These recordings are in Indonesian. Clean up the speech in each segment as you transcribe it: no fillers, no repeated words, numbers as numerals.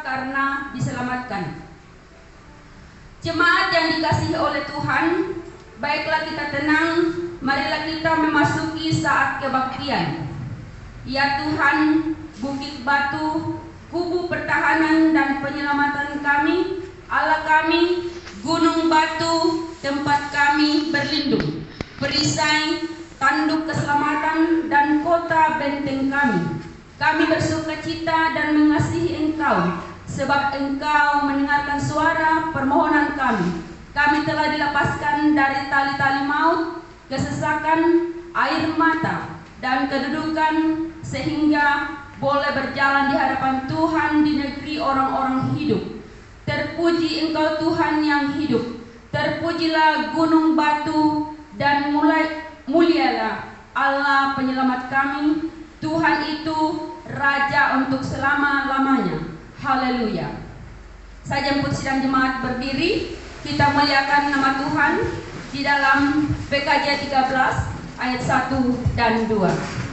karena diselamatkan. Jemaat yang dikasihi oleh Tuhan, baiklah kita tenang, marilah kita memasuki saat kebaktian. Ya Tuhan, bukit batu, kubu pertahanan dan penyelamatan kami, Allah kami, gunung batu, tempat kami berlindung, perisai, tanduk keselamatan dan kota benteng kami. Kami bersukacita dan mengasihi Engkau, sebab Engkau mendengarkan suara permohonan kami. Kami telah dilepaskan dari tali-tali maut, kesesakan, air mata, dan kedudukan, sehingga boleh berjalan di hadapan Tuhan di negeri orang-orang hidup. Terpuji Engkau Tuhan yang hidup, terpujilah gunung batu, dan mulialah Allah penyelamat kami. Tuhan itu Raja untuk selama-lamanya. Haleluya. Saya jemput sidang jemaat berdiri. Kita muliakan nama Tuhan di dalam PKJ 13 ayat 1 dan 2.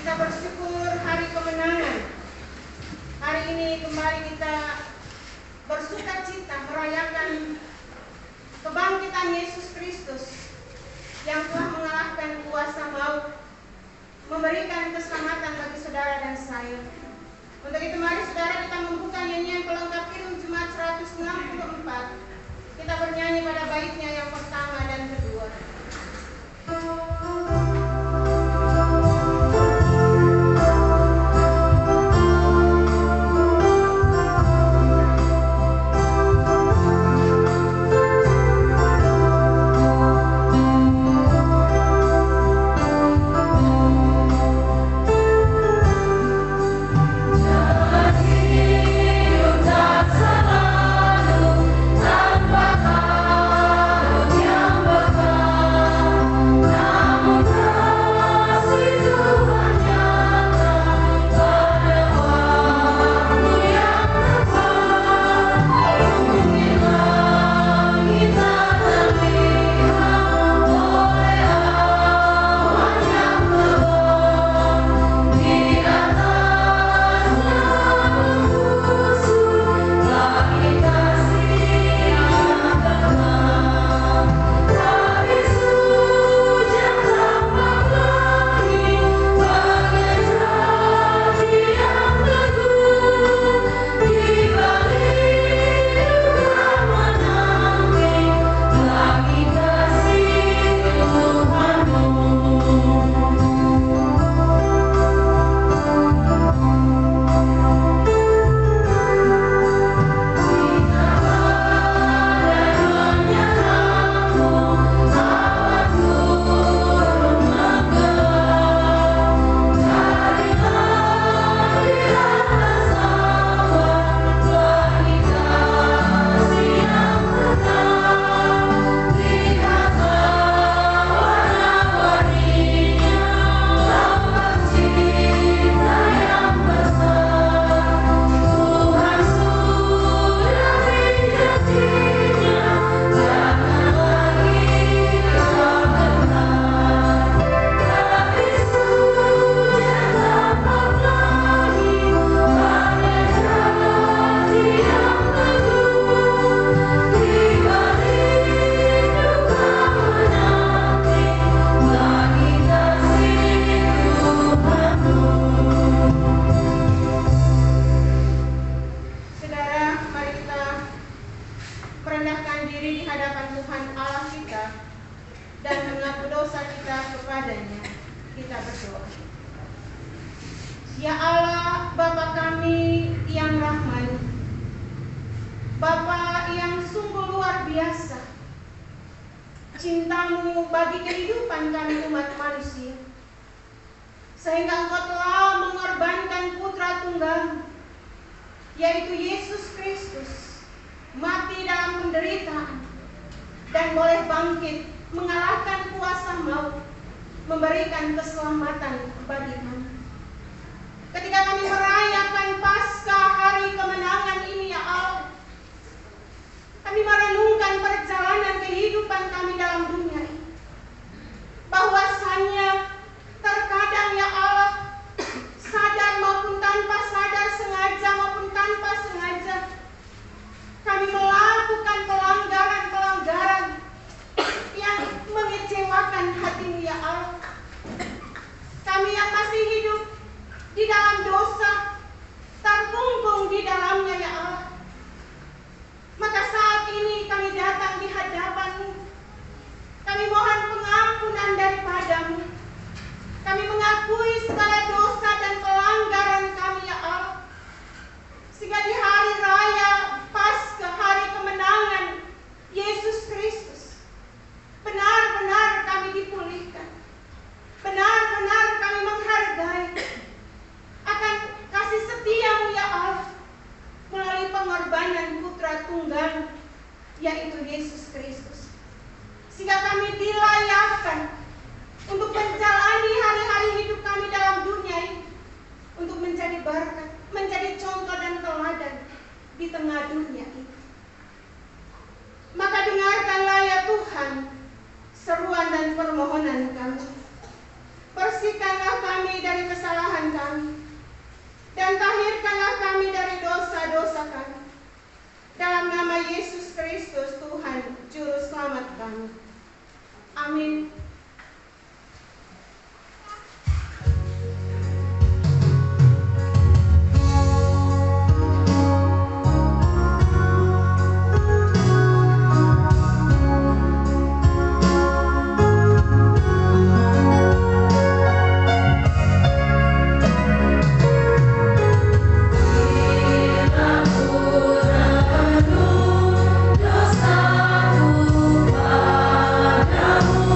Tanpa berdoa. Ya Allah, Bapa kami yang rahmani, Bapa yang sungguh luar biasa, cintamu bagi kehidupan kami umat manusia, sehingga Engkau telah mengorbankan putra tunggal, yaitu Yesus Kristus, mati dalam penderitaan dan boleh bangkit mengalahkan kuasa maut, memberikan keselamatan bagi kami. Ketika kami merayakan Paskah, hari kemenangan ini, ya Allah, kami merenungkan perjalanan kehidupan kami dalam dunia ini, bahwasanya terkadang, ya Allah, sadar maupun tanpa sadar, sengaja maupun tanpa sengaja, kami melakukan pelanggaran-pelanggaran yang mengecewakan hati-Mu, ya Allah. Kami yang masih hidup di dalam dosa, terkungkung di dalamnya, ya Allah. Maka saat ini kami datang di hadapan-Mu. Kami mohon pengampunan daripada-Mu. Kami mengakui segala dosa dan pelanggaran kami, ya Allah. Sehingga di hari raya Paskah, hari kemenangan Yesus Kristus, benar-benar kami dipulihkan. Benar-benar kami menghargai akan kasih setia-Mu, ya Allah, melalui pengorbanan putra tunggal, yaitu Yesus Kristus. Sehingga kami dilayakkan untuk menjalani hari-hari hidup kami dalam dunia ini, untuk menjadi berkat, menjadi contoh dan teladan di tengah dunia ini. Maka dengarkanlah, ya Tuhan, seruan dan permohonan kami. Bersihkanlah kami dari kesalahan kami, dan tahirkanlah kami dari dosa-dosa kami. Dalam nama Yesus Kristus, Tuhan Juru Selamat kami. Amin. Dosaku padamu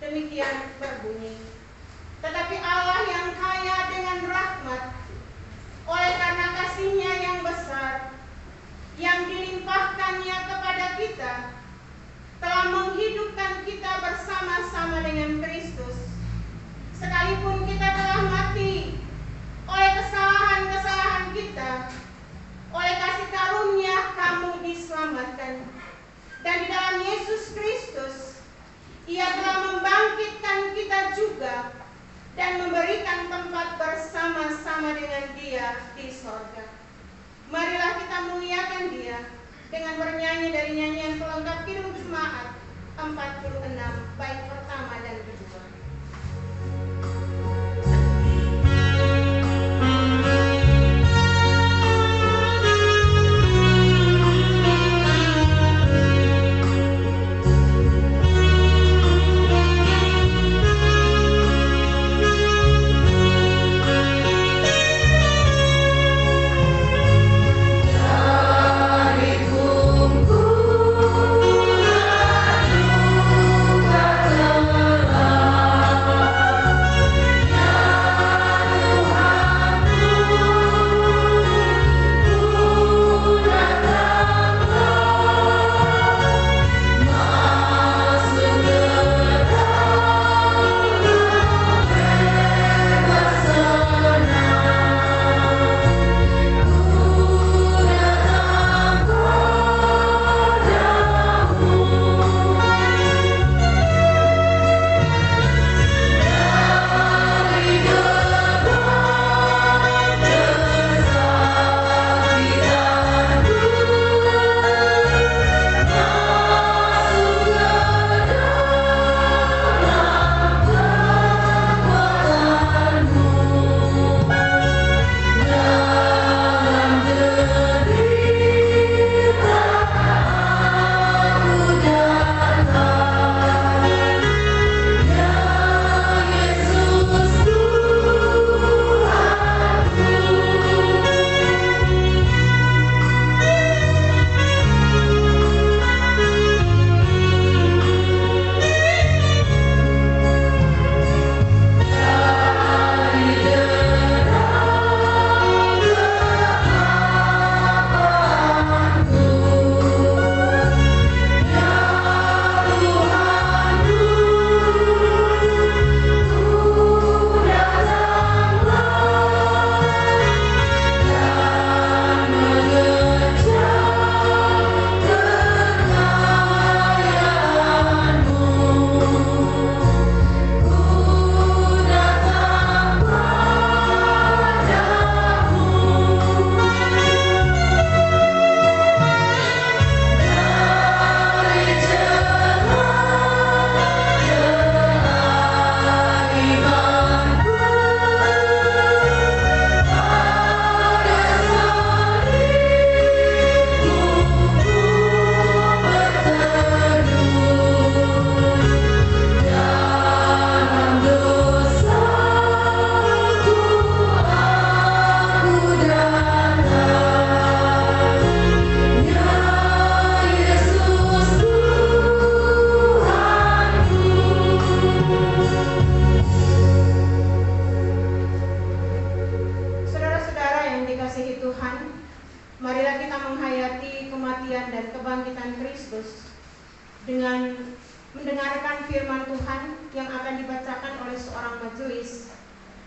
demikian berbunyi, tetapi Allah yang kaya dengan rahmat, oleh karena kasih-Nya yang besar, yang dilimpahkannya kepada kita, telah menghidupkan kita bersama-sama dengan Kristus, sekalipun kita telah mati oleh kesalahan-kesalahan kita. Oleh kasih karunia kamu diselamatkan, dan di dalam Yesus Kristus Ia telah membangkitkan kita juga dan memberikan tempat bersama-sama dengan Dia di sorga. Marilah kita muliakan Dia dengan bernyanyi dari nyanyian pelengkap Kidung Jemaat 46 bait pertama dan kedua.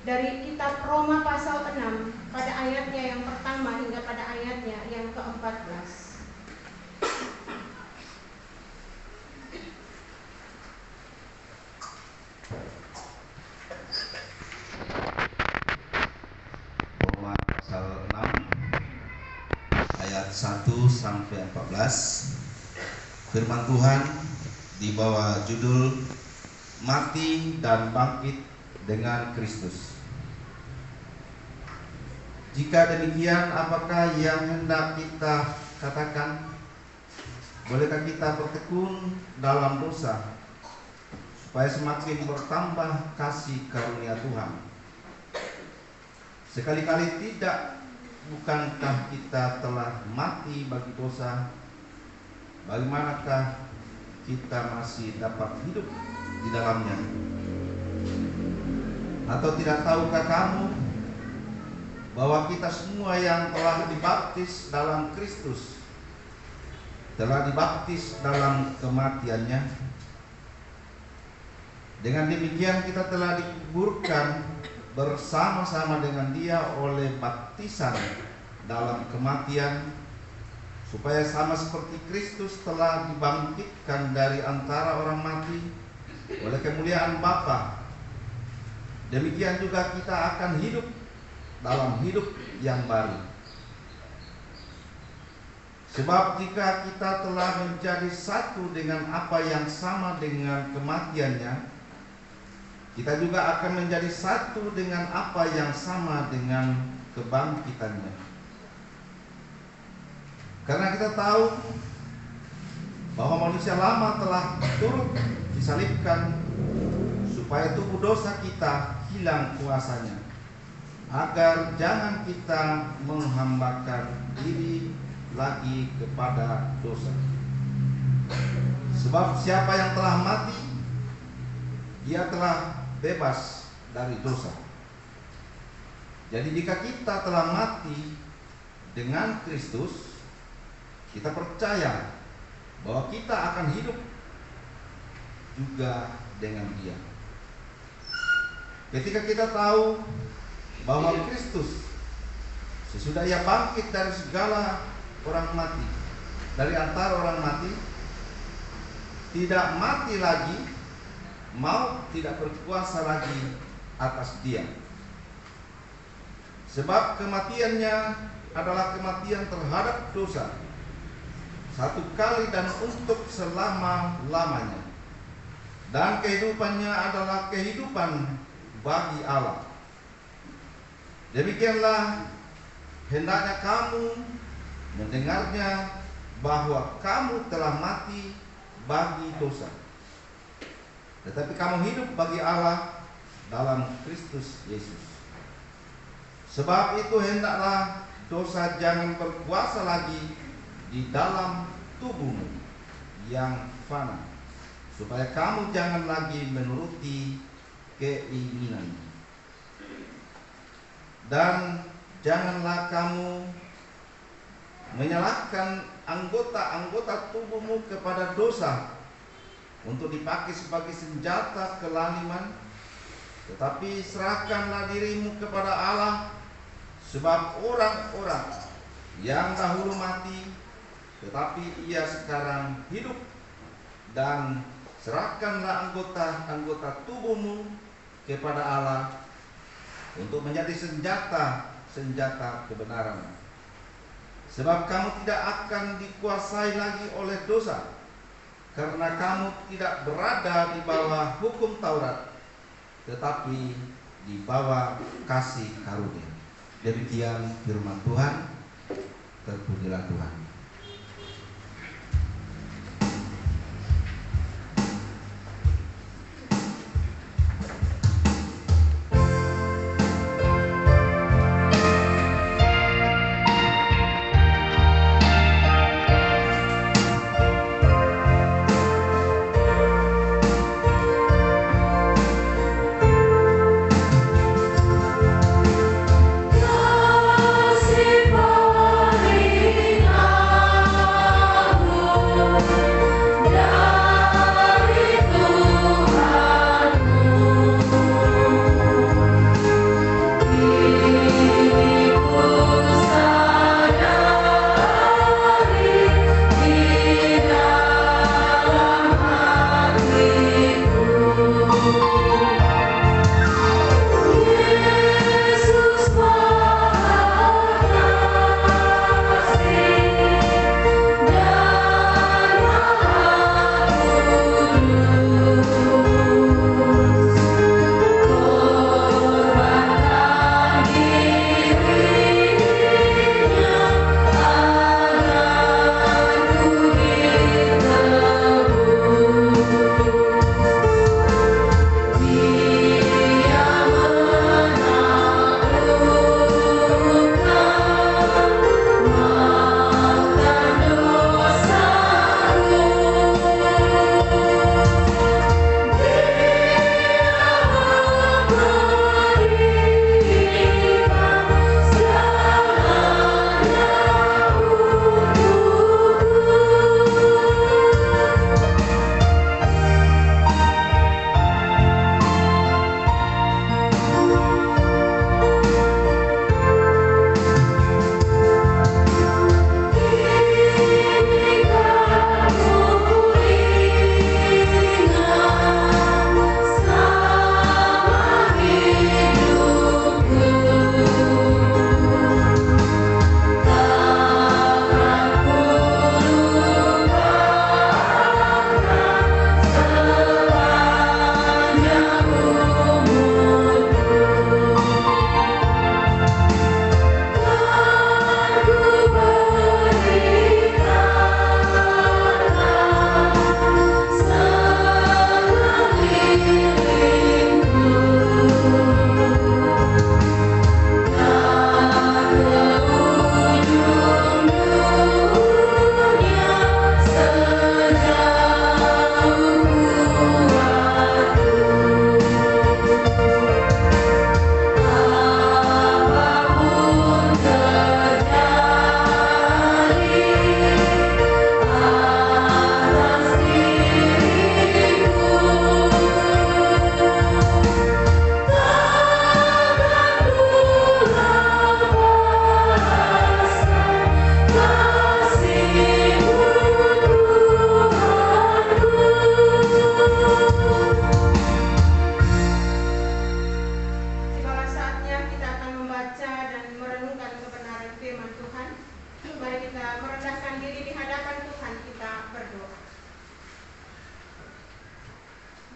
Dari kitab Roma pasal 6 pada ayatnya yang pertama hingga pada ayatnya yang ke-14. Roma pasal 6 ayat 1 sampai 14. Firman Tuhan di bawah judul Mati dan Bangkit dengan Kristus. Jika demikian, apakah yang hendak kita katakan? Bolehkah kita bertekun dalam dosa supaya semakin bertambah kasih karunia Tuhan? Sekali-kali tidak. Bukankah kita telah mati bagi dosa? Bagaimanakah kita masih dapat hidup di dalamnya. Atau tidak tahukah kamu bahwa kita semua yang telah dibaptis dalam Kristus telah dibaptis dalam kematiannya? Dengan demikian kita telah dikuburkan bersama-sama dengan Dia oleh baptisan dalam kematian, supaya sama seperti Kristus telah dibangkitkan dari antara orang mati oleh kemuliaan Bapa, demikian juga kita akan hidup dalam hidup yang baru. Sebab jika kita telah menjadi satu dengan apa yang sama dengan kematiannya, kita juga akan menjadi satu dengan apa yang sama dengan kebangkitannya. Karena kita tahu bahwa manusia lama telah turut disalibkan supaya tubuh dosa kita hilang kuasanya, agar jangan kita menghambakan diri lagi kepada dosa. Sebab siapa yang telah mati, dia telah bebas dari dosa. Jadi jika kita telah mati dengan Kristus, kita percaya bahwa kita akan hidup juga dengan Dia. Ketika kita tahu bahwa Kristus sesudah Ia bangkit dari segala orang mati, dari antara orang mati, tidak mati lagi, maut tidak berkuasa lagi atas Dia. Sebab kematiannya adalah kematian terhadap dosa, satu kali dan untuk selama-lamanya. Dan kehidupannya adalah kehidupan bagi Allah. Demikianlah hendaknya kamu mendengarnya, bahwa kamu telah mati bagi dosa, tetapi kamu hidup bagi Allah dalam Kristus Yesus. Sebab itu hendaklah dosa jangan berkuasa lagi di dalam tubuhmu yang fana, supaya kamu jangan lagi menuruti keinginanmu. Dan janganlah kamu menyalahkan anggota-anggota tubuhmu kepada dosa untuk dipakai sebagai senjata kelaliman, tetapi serahkanlah dirimu kepada Allah. Sebab orang-orang yang dahulu mati, tetapi ia sekarang hidup, dan serahkanlah anggota-anggota tubuhmu kepada Allah untuk menjadi senjata kebenaran. Sebab kamu tidak akan dikuasai lagi oleh dosa, karena kamu tidak berada di bawah hukum Taurat, tetapi di bawah kasih karunia. Demikian firman Tuhan. Terpujilah Tuhan. Kasih pemerintah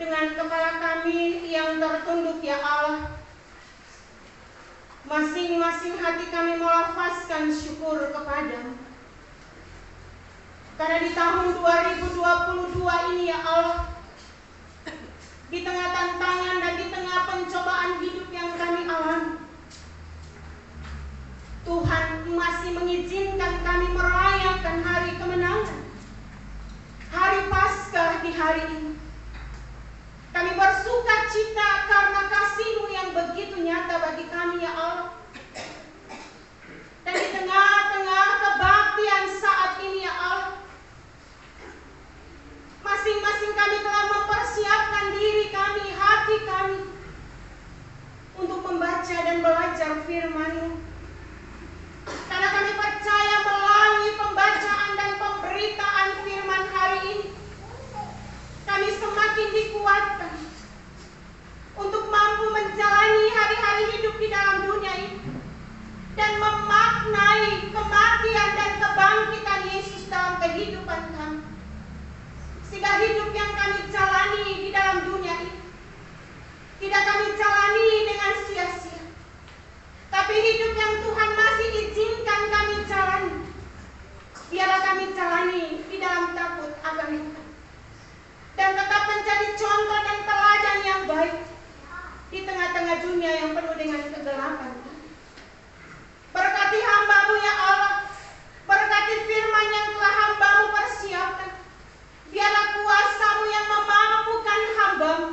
dengan kepala kami yang tertunduk ya Allah. Masing-masing hati kami melafazkan syukur kepadamu. Karena di tahun 2022 ini ya Allah, di tengah tantangan dan di tengah pencobaan hidup yang kami alami, Tuhan masih mengizinkan kami merayakan hari kemenangan, hari Paskah di hari ini. Kami bersuka cita karena kasih-Mu yang begitu nyata bagi kami ya Allah. Dan di tengah-tengah kebaktian saat ini ya Allah, masing-masing kami telah mempersiapkan diri kami, hati kami, untuk membaca dan belajar firman-Mu. Karena kami percaya melalui pembacaan dan pemberitaan firman hari ini, kami semakin dikuatkan untuk mampu menjalani hari-hari hidup di dalam dunia ini dan memaknai kematian dan kebangkitan Yesus dalam kehidupan kami. Sehingga hidup yang kami jalani di dalam dunia ini tidak kami jalani dengan sia-sia, tapi hidup yang Tuhan masih izinkan kami jalani, biarlah kami jalani di dalam takut akan Tuhan, dan tetap menjadi contoh dan teladan yang baik di tengah-tengah dunia yang penuh dengan kegelapan. Berkati hamba-Mu ya Allah, berkati firman yang telah hamba-Mu persiapkan. Biarlah kuasa-Mu yang memampukan hamba-Mu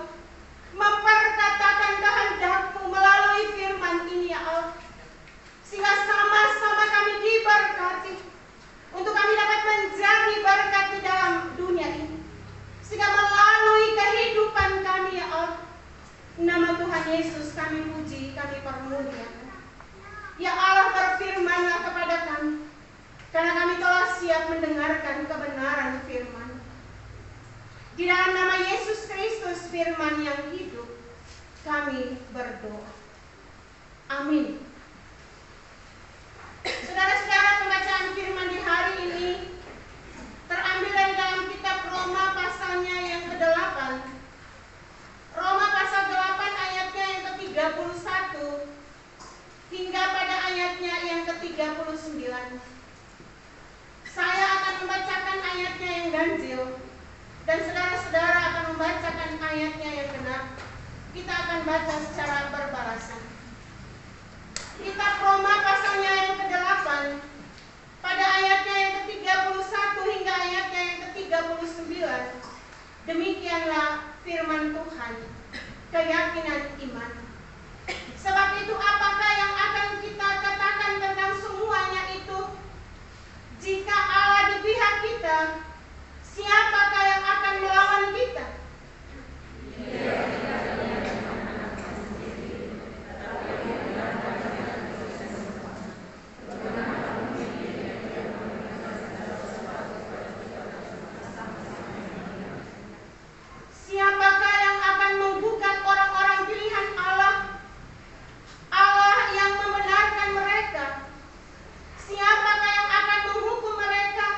memperkatakan kehendak-Mu melalui firman ini ya Allah, sehingga sama-sama kami diberkati untuk kami dapat menjadi berkat di dalam dunia ini, sehingga melalui kehidupan kami ya Allah, nama Tuhan Yesus kami puji, kami permuliakan. Ya Allah, berfirman-Lah kepada kami, karena kami telah siap mendengarkan kebenaran firman. Di dalam nama Yesus Kristus, firman yang hidup, kami berdoa. Amin. Saudara-saudara, pembacaan firman di hari ini terambil dari dalam kitab Roma pasalnya yang ke-8. Roma pasal 8 ayatnya yang ke-31 hingga pada ayatnya yang ke-39. Saya akan membacakan ayatnya yang ganjil dan saudara-saudara akan membacakan ayatnya yang genap. Kita akan baca secara berbalasan. Kitab Roma pasalnya yang ke-8 pada ayatnya yang ke-31 hingga ayatnya yang ke-39. Demikianlah firman Tuhan, keyakinan iman. Sebab itu apakah yang akan kita katakan tentang semuanya itu? Jika Allah di pihak kita, siapakah yang akan melawan kita? Siapakah yang akan menggugat orang-orang pilihan Allah? Allah yang membenarkan mereka. Siapakah yang akan menghukum mereka?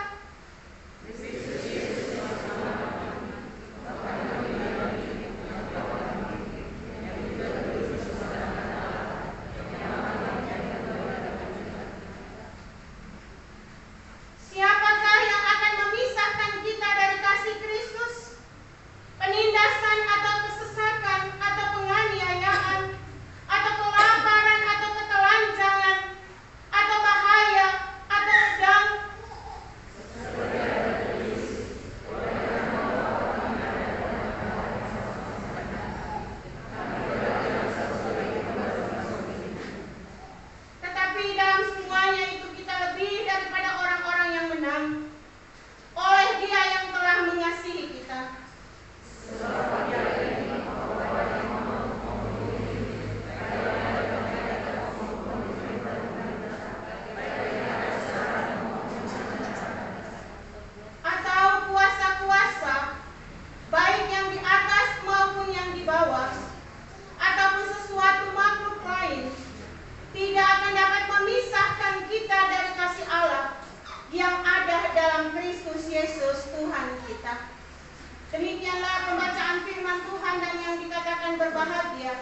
berbahagia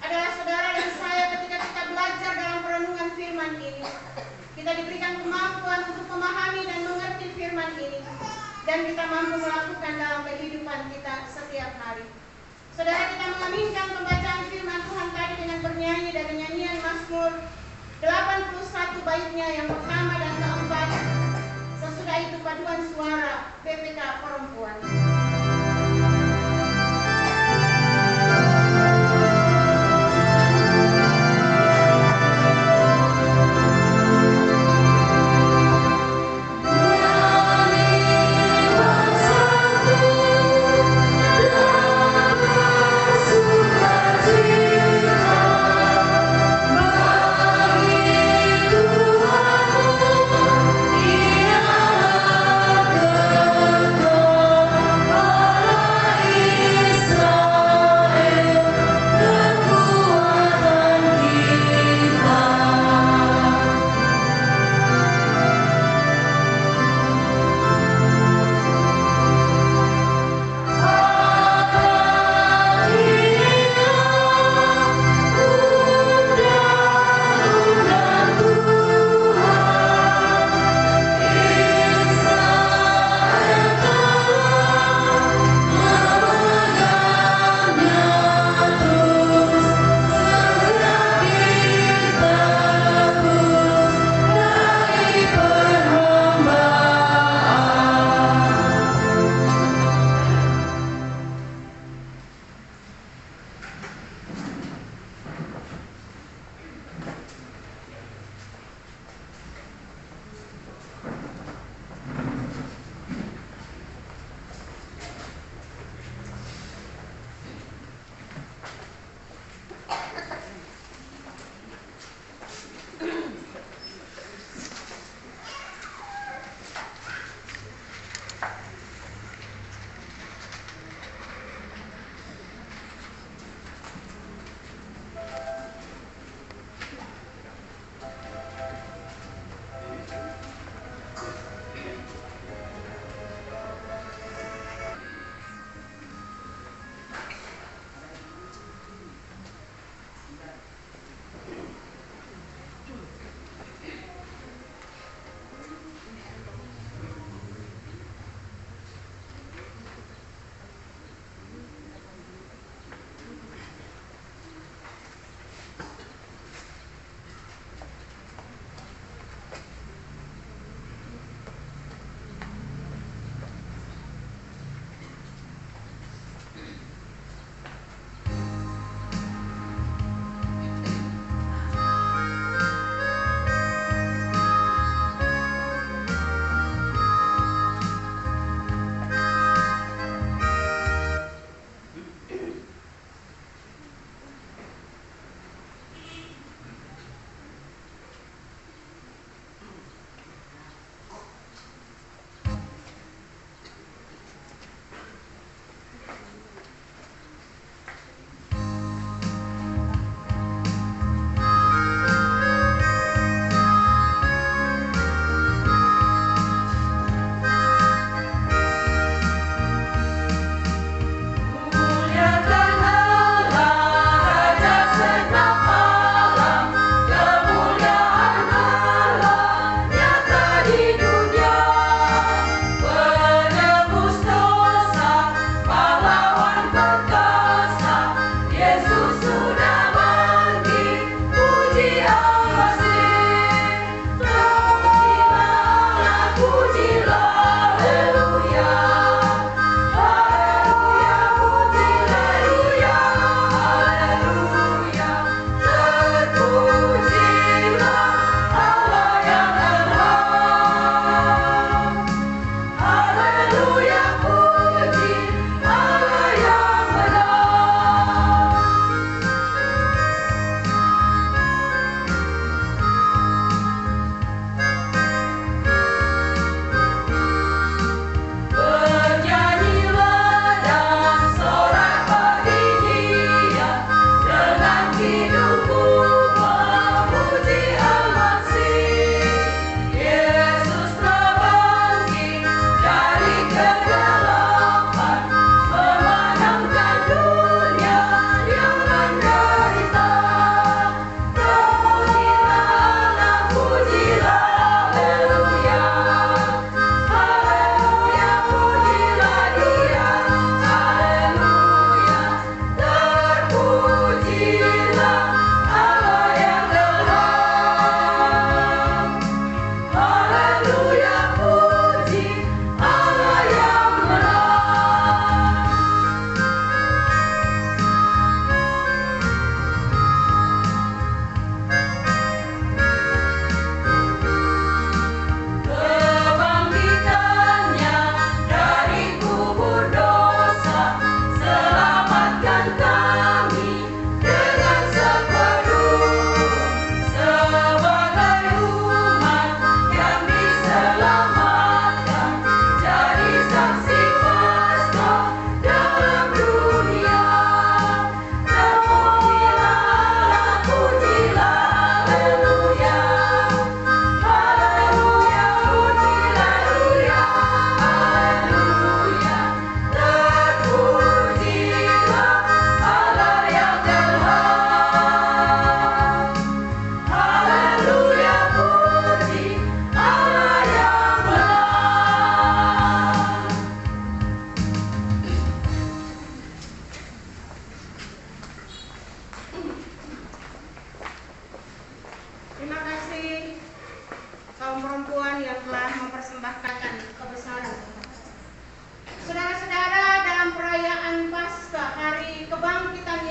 adalah saudara dan saya ketika kita belajar dalam perenungan firman ini. Kita diberikan kemampuan untuk memahami dan mengerti firman ini, dan kita mampu melakukan dalam kehidupan kita setiap hari. Saudara, kita mengaminkan pembacaan firman Tuhan tadi dengan bernyanyi dari nyanyian Mazmur 81 baitnya yang pertama dan keempat. Sesudah itu paduan suara PPK perempuan. Tuhan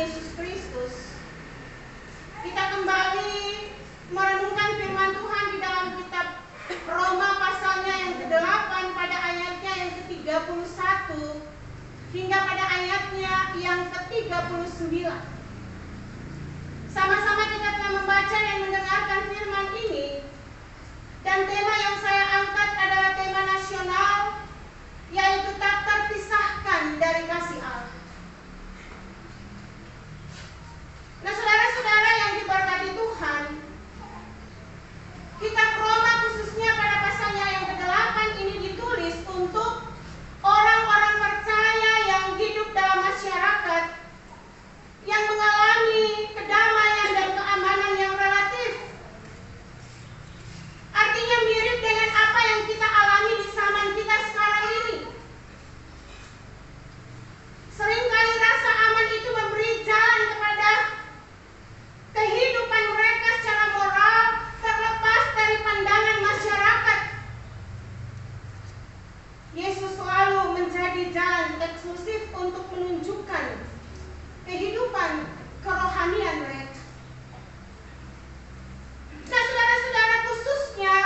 Yesus Kristus. Kita kembali merenungkan firman Tuhan di dalam kitab Roma pasalnya yang ke-8 pada ayatnya yang ke-31 hingga pada ayatnya yang ke-39. Sama-sama kita telah membaca dan mendengarkan firman ini, dan tema yang saya angkat adalah tema nasional, yaitu tak terpisahkan dari kasih Allah. Nah, saudara-saudara yang diberkati Tuhan, kitab Roma khususnya pada pasalnya yang ke-8 ini ditulis untuk orang-orang percaya yang hidup dalam masyarakat yang mengalami kedamaian dan keamanan yang relatif. Artinya mirip dengan apa yang kita alami di zaman kita sekarang ini. Seringkali rasa aman itu memberi jalan kepada kehidupan mereka secara moral terlepas dari pandangan masyarakat. Yesus selalu menjadi jalan eksklusif untuk menunjukkan kehidupan kerohanian mereka. Nah, saudara-saudara, khususnya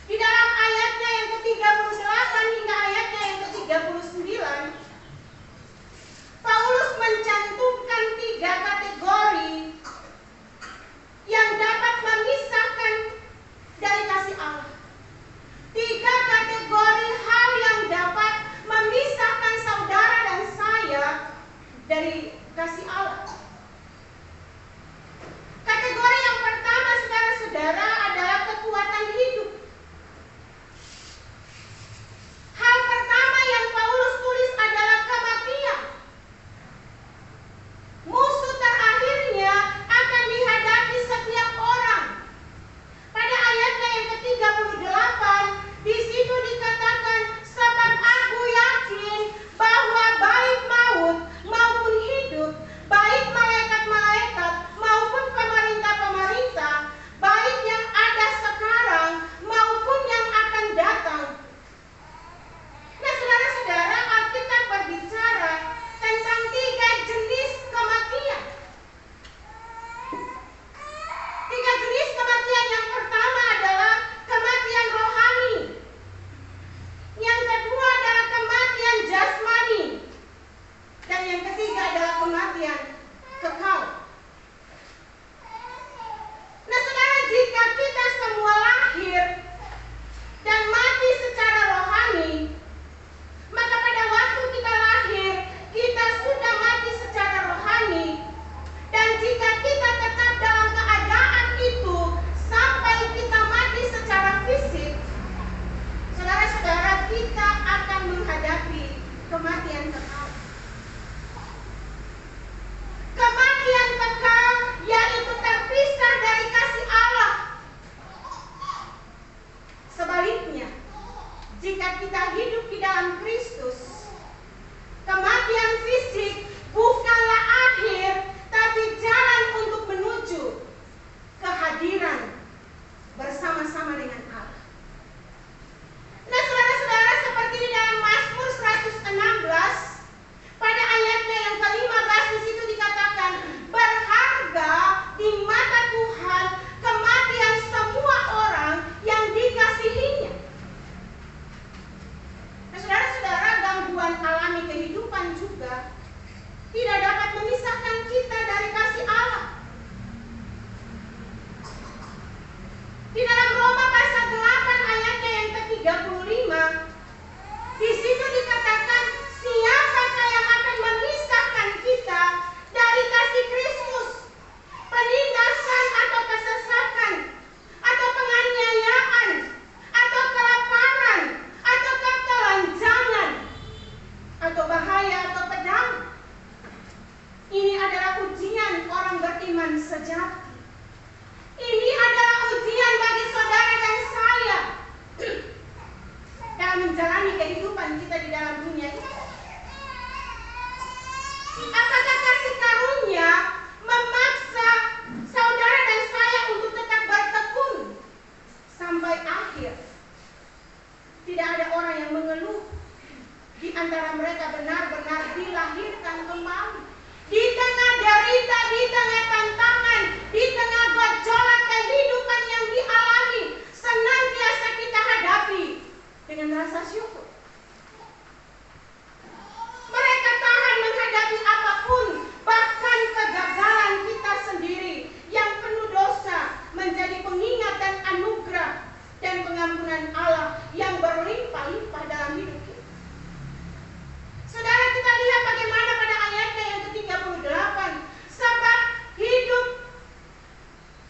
di dalam ayatnya yang ke-38 hingga ayatnya yang ke-39, Paulus mencantumkan 3 kategori yang dapat memisahkan dari kasih Allah. 3 kategori hal yang dapat memisahkan saudara dan saya dari kasih Allah. Kategori yang pertama, saudara-saudara, adalah kekuatan hidup. Hal pertama yang Paulus tulis adalah kematian. Musuh terakhirnya akan dihadapi setiap orang. Pada ayatnya yang ke-38, di situ dikatakan, sebab aku yakin bahwa baik maut maupun hidup, baik malaikat-malaikat maupun pemerintah-pemerintah, baik yang ada sekarang maupun yang akan datang. Nah, saudara-saudara, Alkitab berbicara tentang 3 jenis kematian. 3 jenis kematian. Yang pertama adalah kematian rohani. Yang kedua adalah kematian jasmani. Dan yang ketiga adalah kematian kekal. Nah, saudara, jika kita semua lahir dan mati secara rohani, maka pada waktu kita lahir, kita sudah mati secara rohani. Dan jika kita tetap dalam keadaan itu sampai kita mati secara fisik, saudara-saudara, kita akan menghadapi kematian kekal. Kematian kekal yaitu terpisah dari kasih Allah. Sebaliknya, jika kita hidup di dalam Kristus, kematian fisik bukanlah akhir, tapi jalan untuk menuju kehadiran bersama-sama dengan Allah. Nah, saudara-saudara, seperti di dalam Mazmur 116, pada ayatnya yang ke-15 di situ dikatakan, berharga di mata Tuhan kematian semua orang yang dikasihinya. Nah, saudara-saudara, gangguan alami kehidupan juga tidak dapat memisahkan kita dari kasih Allah. Di dalam Roma pasal 8 ayatnya yang ke-35, di situ dikatakan, siapakah yang akan memisahkan kita dari kasih Kristus? Penindasan atau kesesatan, atau penganiayaan, atau kelaparan, atau ketelanjangan, atau bahaya, atau pedang. Ini adalah ujian orang beriman sejati. Ini adalah ujian bagi saudara dan saya dalam menjalani kehidupan kita di dalam dunia ini. Apakah kasih karunia memaksa saudara dan saya untuk tetap bertekun sampai akhir? Tidak ada orang yang mengeluh. Di antara mereka benar-benar dilahirkan kembali. Di tengah dengan rasa syukur. Mereka tahan menghadapi apapun, bahkan kegagalan kita sendiri yang penuh dosa menjadi pengingat dan anugerah dan pengampunan Allah yang berlimpah-limpah dalam hidup kita. Saudara, kita lihat bagaimana pada ayatnya yang ke-38, sebab hidup,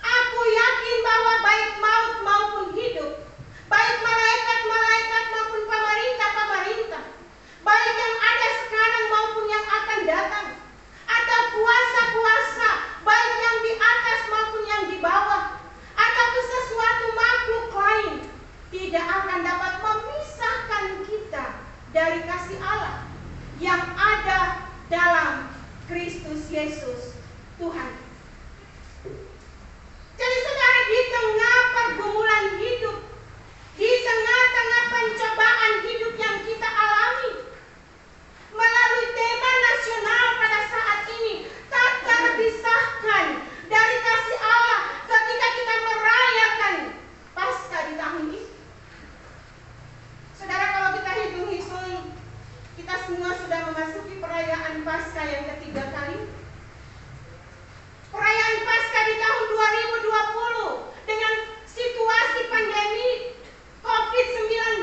aku yakin bahwa baik maut maupun hidup, baik malaikat-malaikat maupun pemerintah-pemerintah, baik yang ada sekarang maupun yang akan datang, atau kuasa-kuasa, baik yang di atas maupun yang di bawah, atau sesuatu makhluk lain, tidak akan dapat memisahkan kita dari kasih Allah yang ada dalam Kristus Yesus Tuhan. Jadi saudara, di tengah pergumulan hidup, di tengah-tengah pencobaan hidup yang kita alami, melalui tema nasional pada saat ini, tak terpisahkan dari kasih Allah ketika kita merayakan Paskah di tahun ini. Saudara, kalau kita hitung-hitung, kita semua sudah memasuki perayaan Paskah yang ketiga kali. Perayaan Paskah di tahun 2020 dengan situasi pandemi COVID-19.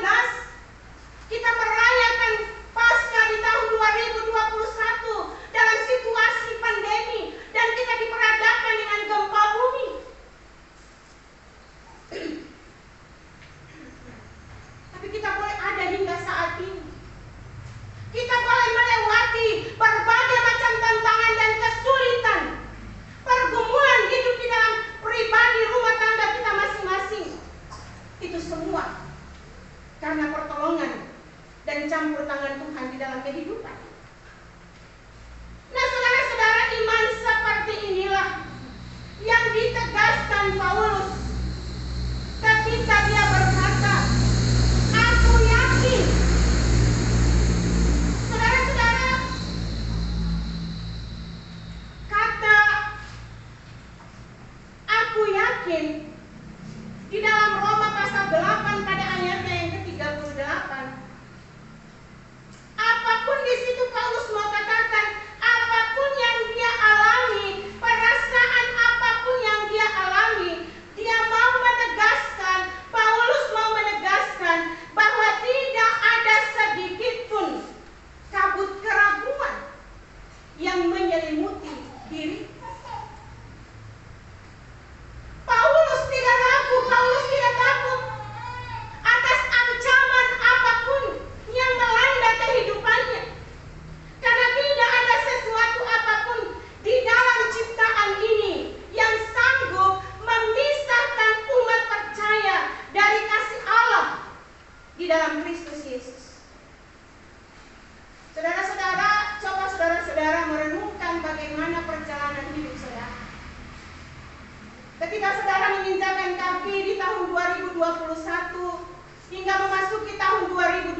Kita merayakan Paskah di tahun 2021 dalam situasi pandemi dan kita diperhadapkan dengan gempa bumi. Tapi kita boleh ada hingga saat ini. Kita boleh melewati berbagai macam tantangan dan kesulitan, pergumulan hidup di dalam pribadi rumah tangga kita masing-masing. Itu semua karena pertolongan dan campur tangan Tuhan di dalam kehidupan. Nah, saudara-saudara, iman seperti inilah yang ditegaskan Paulus ketika dia berkata, aku yakin. Saudara-saudara, kata aku yakin di dalam Roma pasal 8 pada ayatnya yang ke-38, apapun di situ Paulus mau katakan, apapun yang dia alami, perasaan apapun yang dia alami, dia mau menegaskan, Paulus mau menegaskan bahwa tidak ada sedikit pun kabut keraguan yang menyelimuti diri. Paulus tidak ragu, Paulus tidak takut atas ancaman apapun yang melanda kehidupannya. Karena tidak ada sesuatu apapun di dalam ciptaan ini yang sanggup memisahkan umat percaya dari kasih Allah di dalam Kristus Yesus. Saudara-saudara, coba saudara-saudara merenungkan bagaimana perjalanan hidup saudara. Ketika saudara menginjakkan kaki di tahun 2021 hingga memasuki tahun 2022,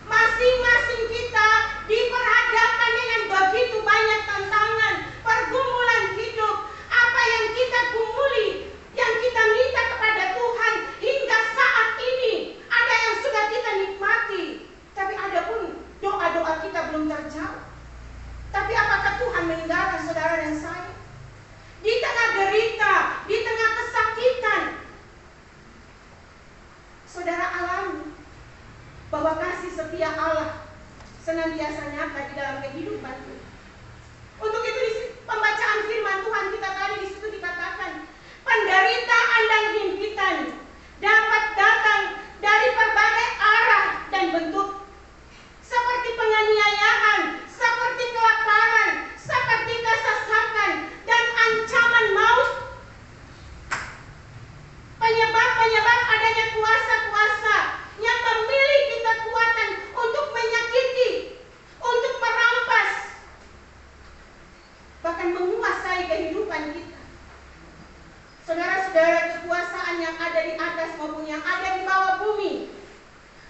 masing-masing kita diperhadapkan dengan begitu banyak tantangan, pergumulan hidup, apa yang kita gumuli, yang kita minta kepada Tuhan hingga saat ini. Ada yang sudah kita nikmati, tapi ada pun doa-doa kita belum terjawab. Tapi apakah Tuhan meninggalkan saudara dan saya? Di tengah derita, di tengah kesakitan, saudara alami bahwa kasih setia Allah senantiasa nyata di dalam kehidupan kita. Untuk itu di pembacaan firman Tuhan kita tadi di situ dikatakan, penderitaan dan himpitan dapat datang dari berbagai arah dan bentuk, seperti penganiayaan, seperti kelaparan, seperti kesesakan dan ancaman maut. Penyebab adanya kuasa-kuasa yang memiliki kekuatan untuk menyakiti, untuk merampas, bahkan menguasai kehidupan kita. Saudara-saudara, kekuasaan yang ada di atas maupun yang ada di bawah bumi,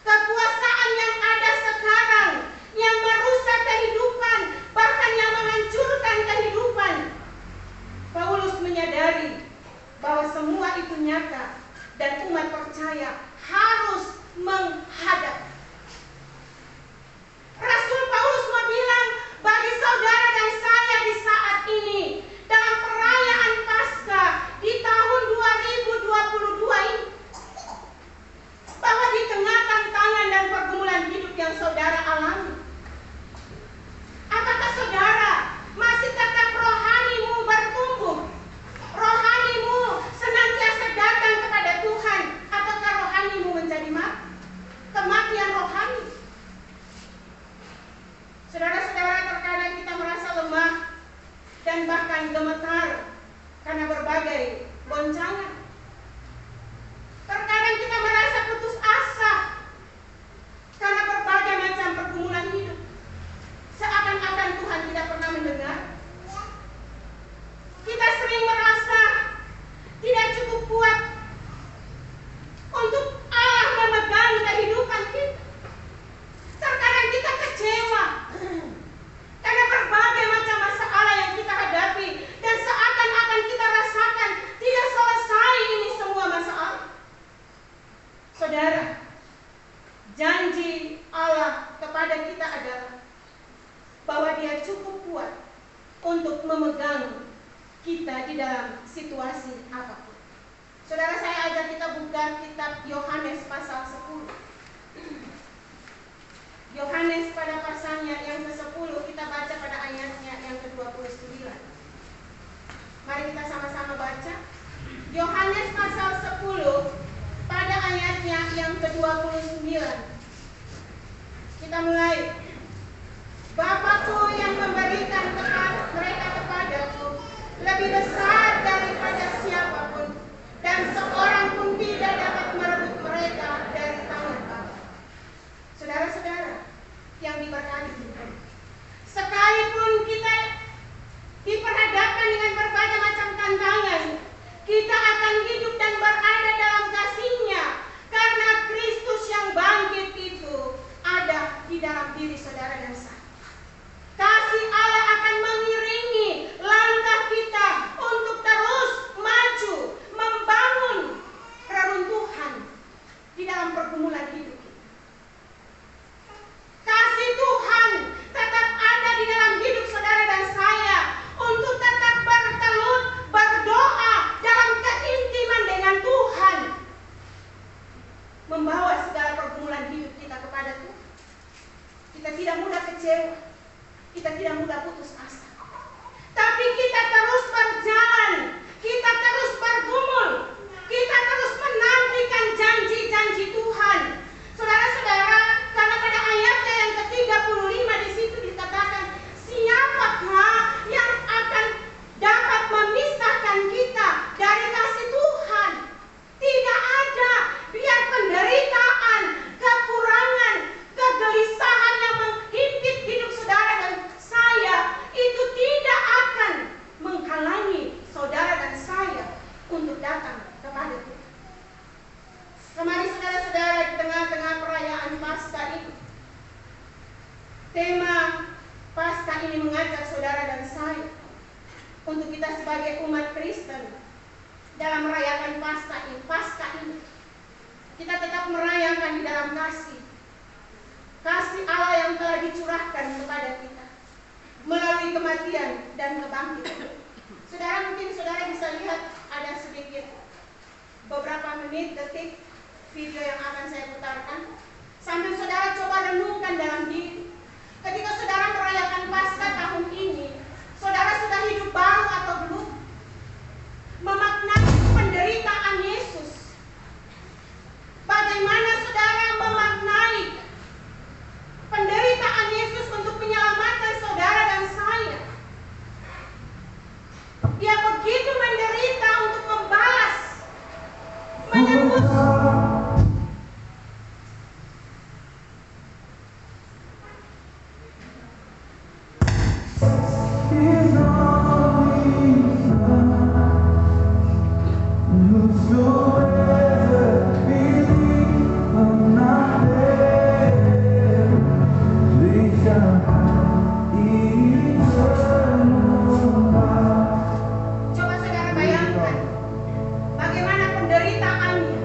kekuasaan yang ada sekarang yang merusak kehidupan, bahkan yang menghancurkan kehidupan, Paulus menyadari bahwa semua itu nyata dan umat percaya harus bergemetar karena berbagai goncangan. Terkadang kita merasa putus asa karena berbagai macam pergumulan hidup. Seakan-akan Tuhan tidak pernah mendengar. Kita sering merasa tidak cukup kuat untuk Allah memegang kehidupan kita. Terkadang kita kecewa karena berbagai macam masalah yang kita hadapi, dan seakan-akan kita rasakan tidak selesai ini semua masalah. Saudara, janji Allah kepada kita adalah bahwa Dia cukup kuat untuk memegang kita di dalam situasi apapun. Saudara, saya ajak kita buka kitab Yohanes pasal 10. Yohanes pada pasalnya yang ke-10, kita baca pada ayatnya yang ke-29. Mari kita sama-sama baca. Yohanes pasal 10 pada ayatnya yang ke-29. Kita mulai. Bapakku yang memberikan mereka kepadaku lebih besar daripada siapapun, dan seorang pun tidak dapat merebut mereka dari tangan Bapa. Saudara-saudara yang diberkati, sekalipun kita diperhadapkan dengan berbagai macam tantangan, kita akan hidup dan berada dalam kasih-Nya, karena Kristus yang bangkit itu ada di dalam diri saudara dan saya. Kasih Allah akan mengiringi langkah kita untuk terus maju, membangun reruntuhan di dalam pergumulan hidup kita. Kasih Tuhan tetap ada di dalam hidup saudara dan saya untuk tetap bertelut, berdoa dalam keintiman dengan Tuhan, membawa segala pergumulan hidup kita kepada Tuhan. Kita tidak mudah kecewa, kita tidak mudah putus asa, tapi kita terus berjalan, kita terus bergumul, kita terus menantikan janji-janji Tuhan. Saudara-saudara, karena pada ayatnya yang ke-35 di situ dikatakan, siapakah yang akan dapat memisahkan kita dari kasih Tuhan? Tidak ada. Biar penderitaan, kekurangan, kegelisahan yang menghimpit hidup saudara dan saya itu tidak akan menghalangi saudara dan saya untuk datang kepada Tuhan. Kemarin saudara-saudara, di tengah-tengah perayaan Paskah ini, tema Paskah ini mengajak saudara dan saya untuk kita sebagai umat Kristen dalam merayakan Paskah ini kita tetap merayakan di dalam kasih Allah yang telah dicurahkan kepada kita melalui kematian dan kebangkitan. Saudara, mungkin saudara bisa lihat ada sedikit beberapa menit, detik video yang akan saya putarkan, sambil saudara coba renungkan dalam diri. Ketika saudara merayakan Paskah tahun ini, saudara sudah hidup baru atau belum? Memaknai penderitaan Yesus. Bagaimana saudara memaknai penderitaan Yesus untuk menyelamatkan saudara dan saya? Dia begitu menderita untuk membalas, menebus. Coba saudara bayangkan bagaimana penderitaannya.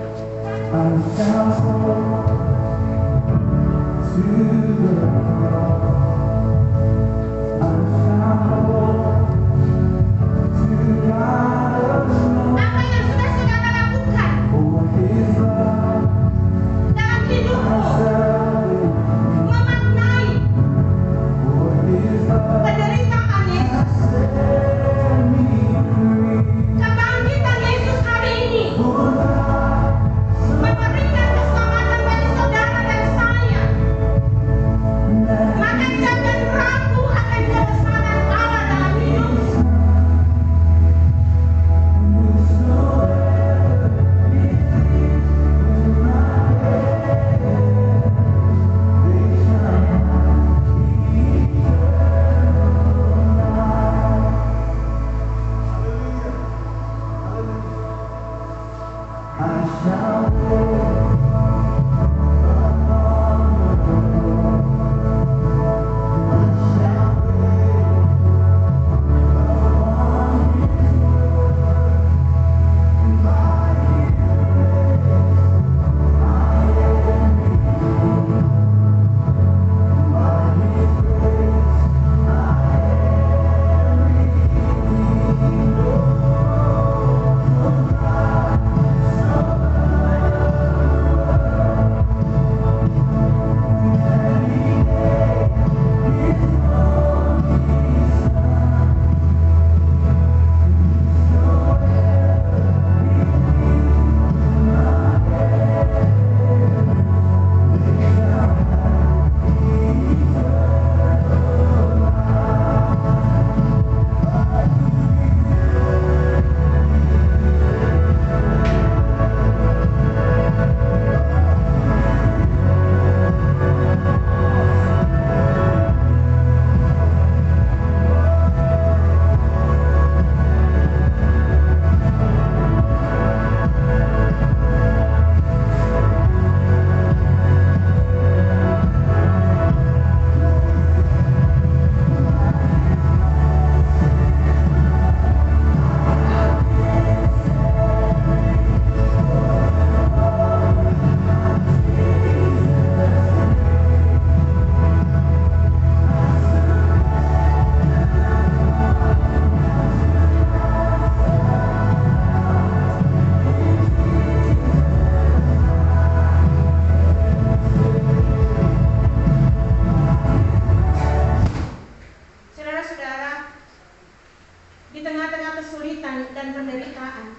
tengah-tengah kesulitan dan penderitaan,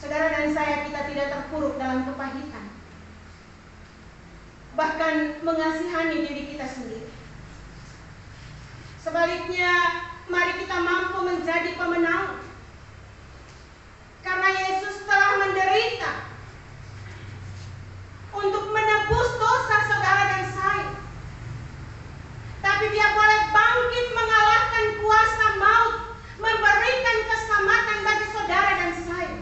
saudara dan saya, kita tidak terpuruk dalam kepahitan, bahkan mengasihani diri kita sendiri. Sebaliknya, mari kita mampu menjadi pemenang, karena Yesus telah menderita untuk menebus dosa saudara dan saya. Tapi Dia boleh bangkit mengalahkan kuasa maut, memberikan keselamatan bagi saudara dan saya.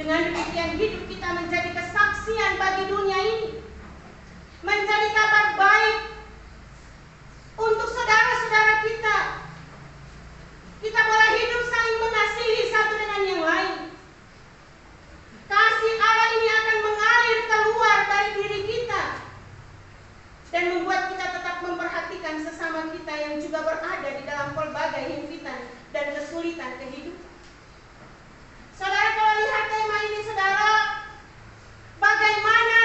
Dengan demikian hidup kita menjadi kesaksian bagi dunia ini, menjadi kabar baik untuk saudara-saudara kita. Kita boleh hidup saling mengasihi satu dengan yang lain. Kasih Allah ini akan mengalir keluar dari diri kita dan membuat kita tetap memperhatikan sesama kita yang juga berada di dalam pelbagai himpitan dan kesulitan kehidupan. Saudara, kalau lihat tema ini, saudara, bagaimana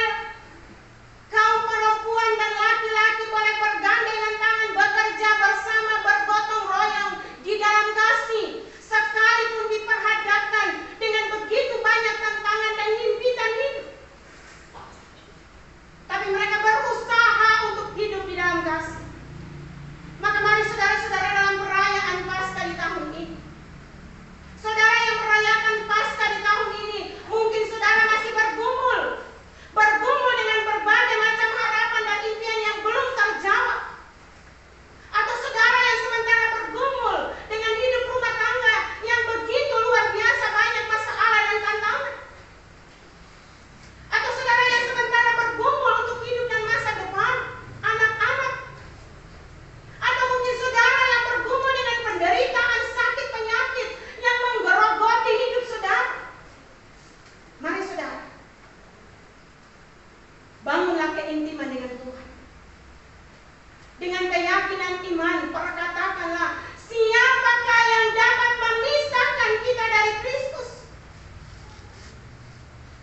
kaum perempuan dan laki-laki boleh bergandengan tangan, bekerja bersama, bergotong royong di dalam kasih, sekalipun diperhadapkan dengan begitu banyak tantangan dan himpitan hidup. Tapi mereka berusaha untuk hidup di dalam kasih. Maka mari saudara-saudara, dalam perayaan Paskah di tahun ini, saudara yang merayakan Paskah di tahun ini, mungkin saudara masih bergumul dengan berbagai macam harapan dan impian yang belum terjawab. Atau saudara yang sementara bergumul dengan hidup rumah tangga yang begitu luar biasa banyak masalah dan tantangan. Atau saudara yang sementara bergumul untuk hidup dan masa depan anak-anak. Atau mungkin saudara yang bergumul dengan penderitaan, sakit, penyakit yang menggerogoti hidup saudara. Mari saudara, bangunlah keintiman dengan Tuhan. Dengan keyakinan iman, perkatakanlah, siapakah yang dapat memisahkan kita dari Kristus?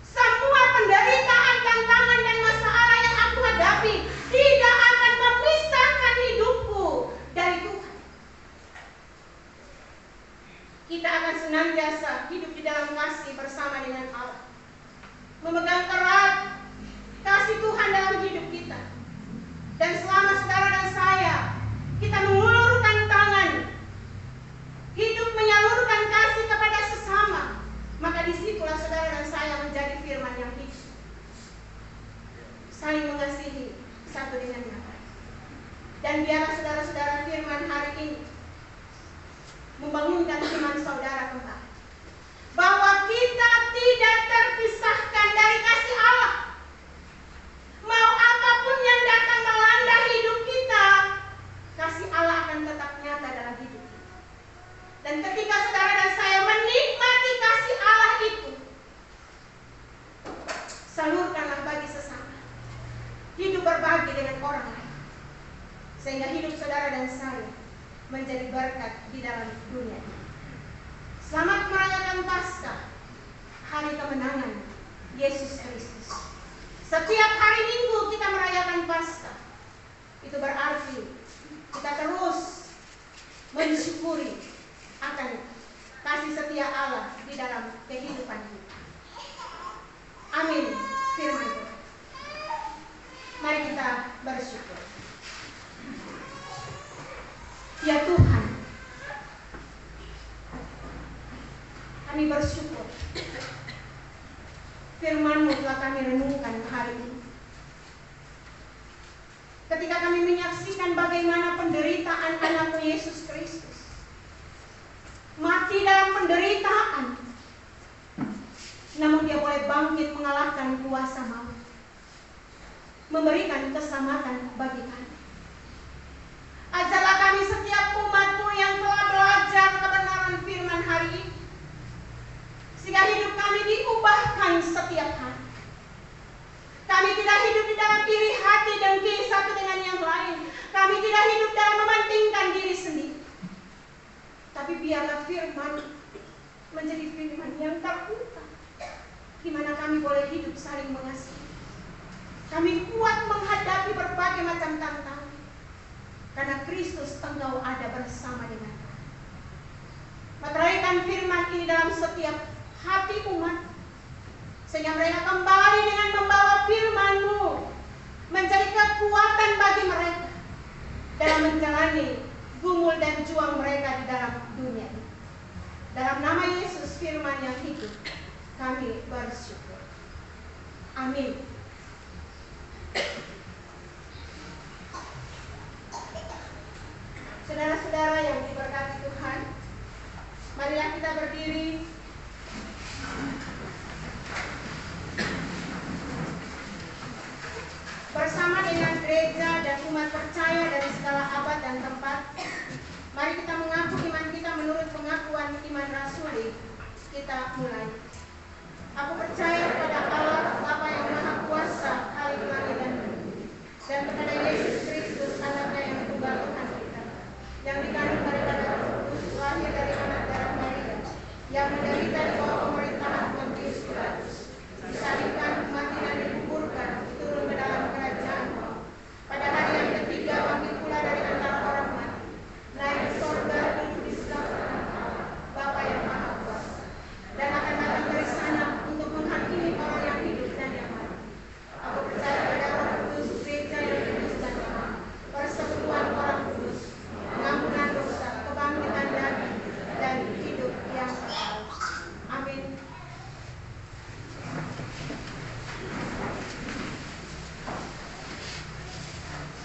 Semua penderitaan, tantangan, dan masalah yang aku hadapi tidak akan memisahkan hidupku dari Tuhan. Kita akan senantiasa hidup di dalam kasih bersama dengan Allah, memegang erat kasih Tuhan dalam hidup kita. Dan selama saudara dan saya, kita mengulurkan tangan, hidup menyalurkan kasih kepada sesama, maka disitulah saudara dan saya menjadi firman yang hidup. Saling mengasihi satu dengan yang lain. Dan biarlah saudara-saudara firman hari ini membangunkan iman saudara kembali, bahwa kita tidak terpisahkan dari kasih Allah. Mau apapun yang datang melanda hidup kita, kasih Allah akan tetap nyata dalam hidup kita. Dan ketika saudara dan saya menikmati kasih Allah itu, salurkanlah bagi sesama. Hidup berbagi dengan orang lain, sehingga hidup saudara dan saya menjadi berkat di dalam dunia ini. Selamat merayakan Paskah, hari kemenangan Yesus Kristus. Setiap hari Minggu kita merayakan Paskah. Itu berarti kita terus mensyukuri akan kasih setia Allah di dalam kehidupan kita. Amin. Firman Tuhan. Mari kita bersyukur. Ya Tuhan, kami bersyukur firman-Mu telah kami renungkan hari ini. Ketika kami menyaksikan bagaimana penderitaan anak-Mu Yesus Kristus, mati dalam penderitaan, namun Dia boleh bangkit mengalahkan kuasa maut, memberikan keselamatan bagi kami. Ajarlah kami setiap umat-Mu yang telah belajar kebenaran firman hari ini, sehingga hidup kami diubahkan setiap hari. Kami tidak hidup di dalam iri hati dengki satu dengan yang lain. Kami tidak hidup dalam mementingkan diri sendiri. Tapi biarlah firman menjadi firman yang terbuka, di mana kami boleh hidup saling mengasihi. Kami kuat menghadapi berbagai macam tantangan, karena Kristus Engkau ada bersama dengan kami. meteraikan firman ini dalam setiap hati umat, sehingga mereka kembali dengan membawa firman-Mu menjadi kekuatan bagi mereka dalam menjalani gumul dan juang mereka di dalam dunia ini. Dalam nama Yesus firman yang hidup, kami bersyukur. Amin. Saudara-saudara yang diberkati Tuhan, marilah kita berdiri bersama dengan gereja dan umat percaya dari segala abad dan tempat. Mari kita mengaku iman kita menurut pengakuan iman rasuli. Kita mulai. Aku percaya kepada Allah Bapa yang Maha Kuasa, Khalik langit dan bumi, dan kepada Yesus Kristus, Anaknya yang tunggal Tuhan kita, yang dikandung daripada Roh Kudus, lahir dari anak darah Maria, yang menderita di bawah pemerintahan Pontius Pilatus, disalibkan, mati dan dikuburkan, turun ke dalam kerajaan Allah. Pada hari yang ketiga bangkit pula dari antara orang mati, naik ke surga, duduk di sebelah kanan Allah, Bapa yang Maha Kuasa, dan akan datang dari sana untuk menghakimi orang yang hidup dan yang mati. Aku percaya pada Roh Kudus, gereja yang kudus dan damai, persekutuan orang kudus, pengampunan dosa, kebangkitan daging, dan hidup yang kekal. Amin.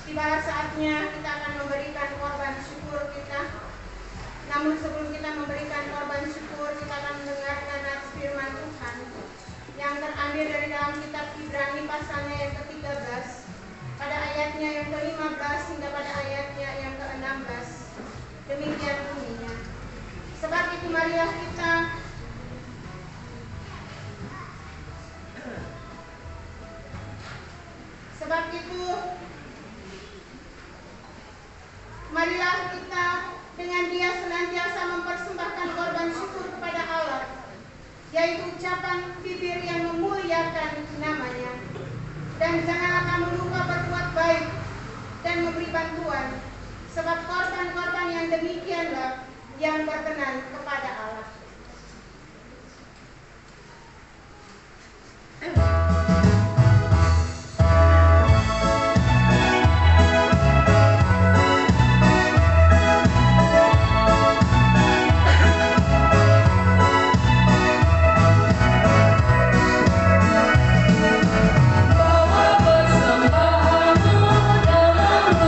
Tibalah saatnya kita akan memberikan korban syukur kita. Namun sebelum kita memberikan korban syukur, kita akan mendengarkan nats firman Tuhan yang terambil dari dalam kitab Ibrani pasalnya yang ke-13 pada ayatnya yang ke-15 hingga pada ayatnya yang ke-16. Demikian bunyinya. Sebab itu marilah kita marilah kita dengan Dia senantiasa mempersembahkan korban syukur kepada Allah, yaitu ucapan bibir yang memuliakan nama-Nya. Dan janganlah kamu lupa berbuat baik dan memberi bantuan, sebab korban-korban yang demikianlah yang berkenan kepada Allah.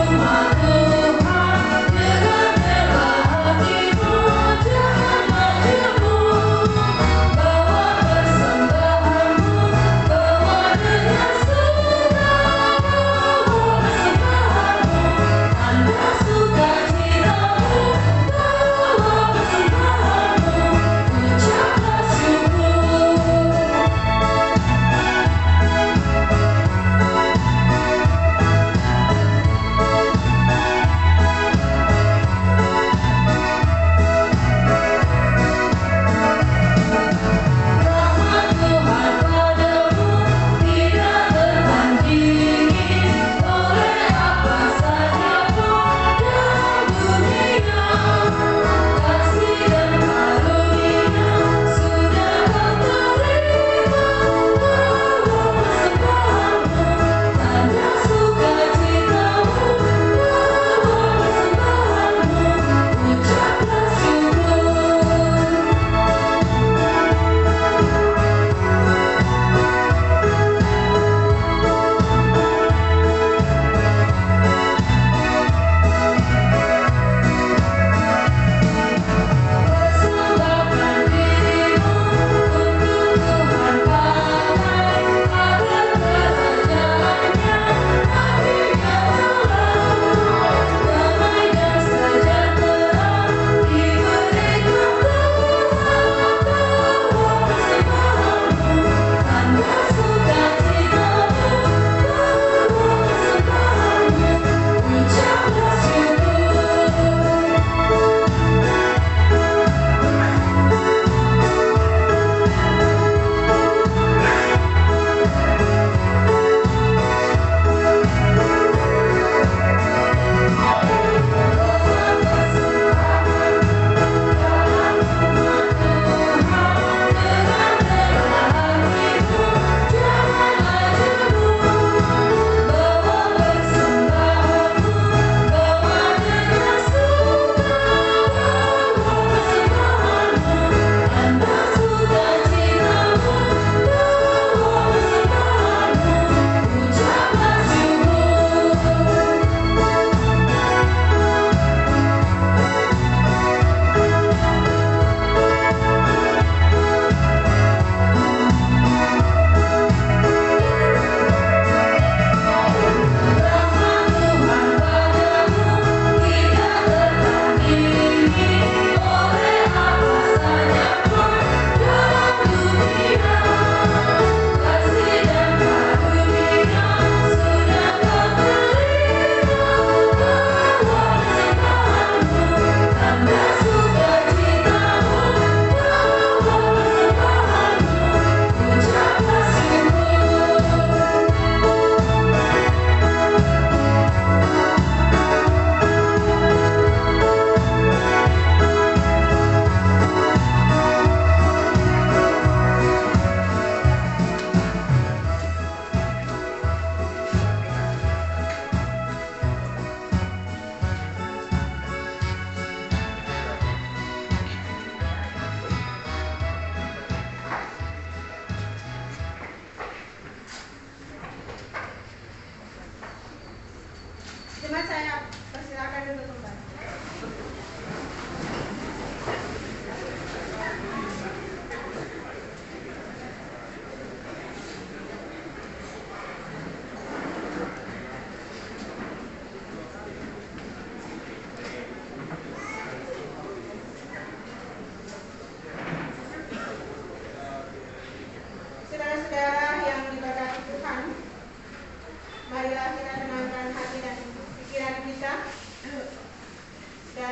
Tuhan, dengan hatimu, jangan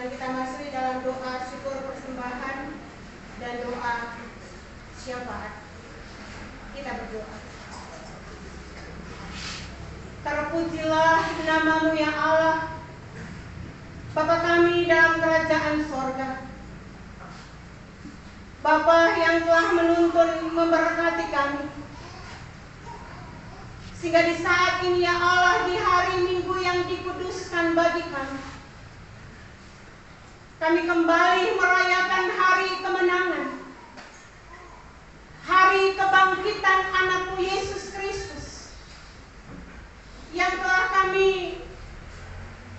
Mari kita masuk dalam doa syukur persembahan dan doa syafaat. Kita berdoa. Terpujilah namamu ya Allah, Bapa kami dalam kerajaan sorga. Bapa yang telah menuntun memberkati kami, sehingga di saat ini ya Allah, di hari Minggu yang dikuduskan bagi kami kembali merayakan hari kemenangan, hari kebangkitan anakmu Yesus Kristus, yang telah kami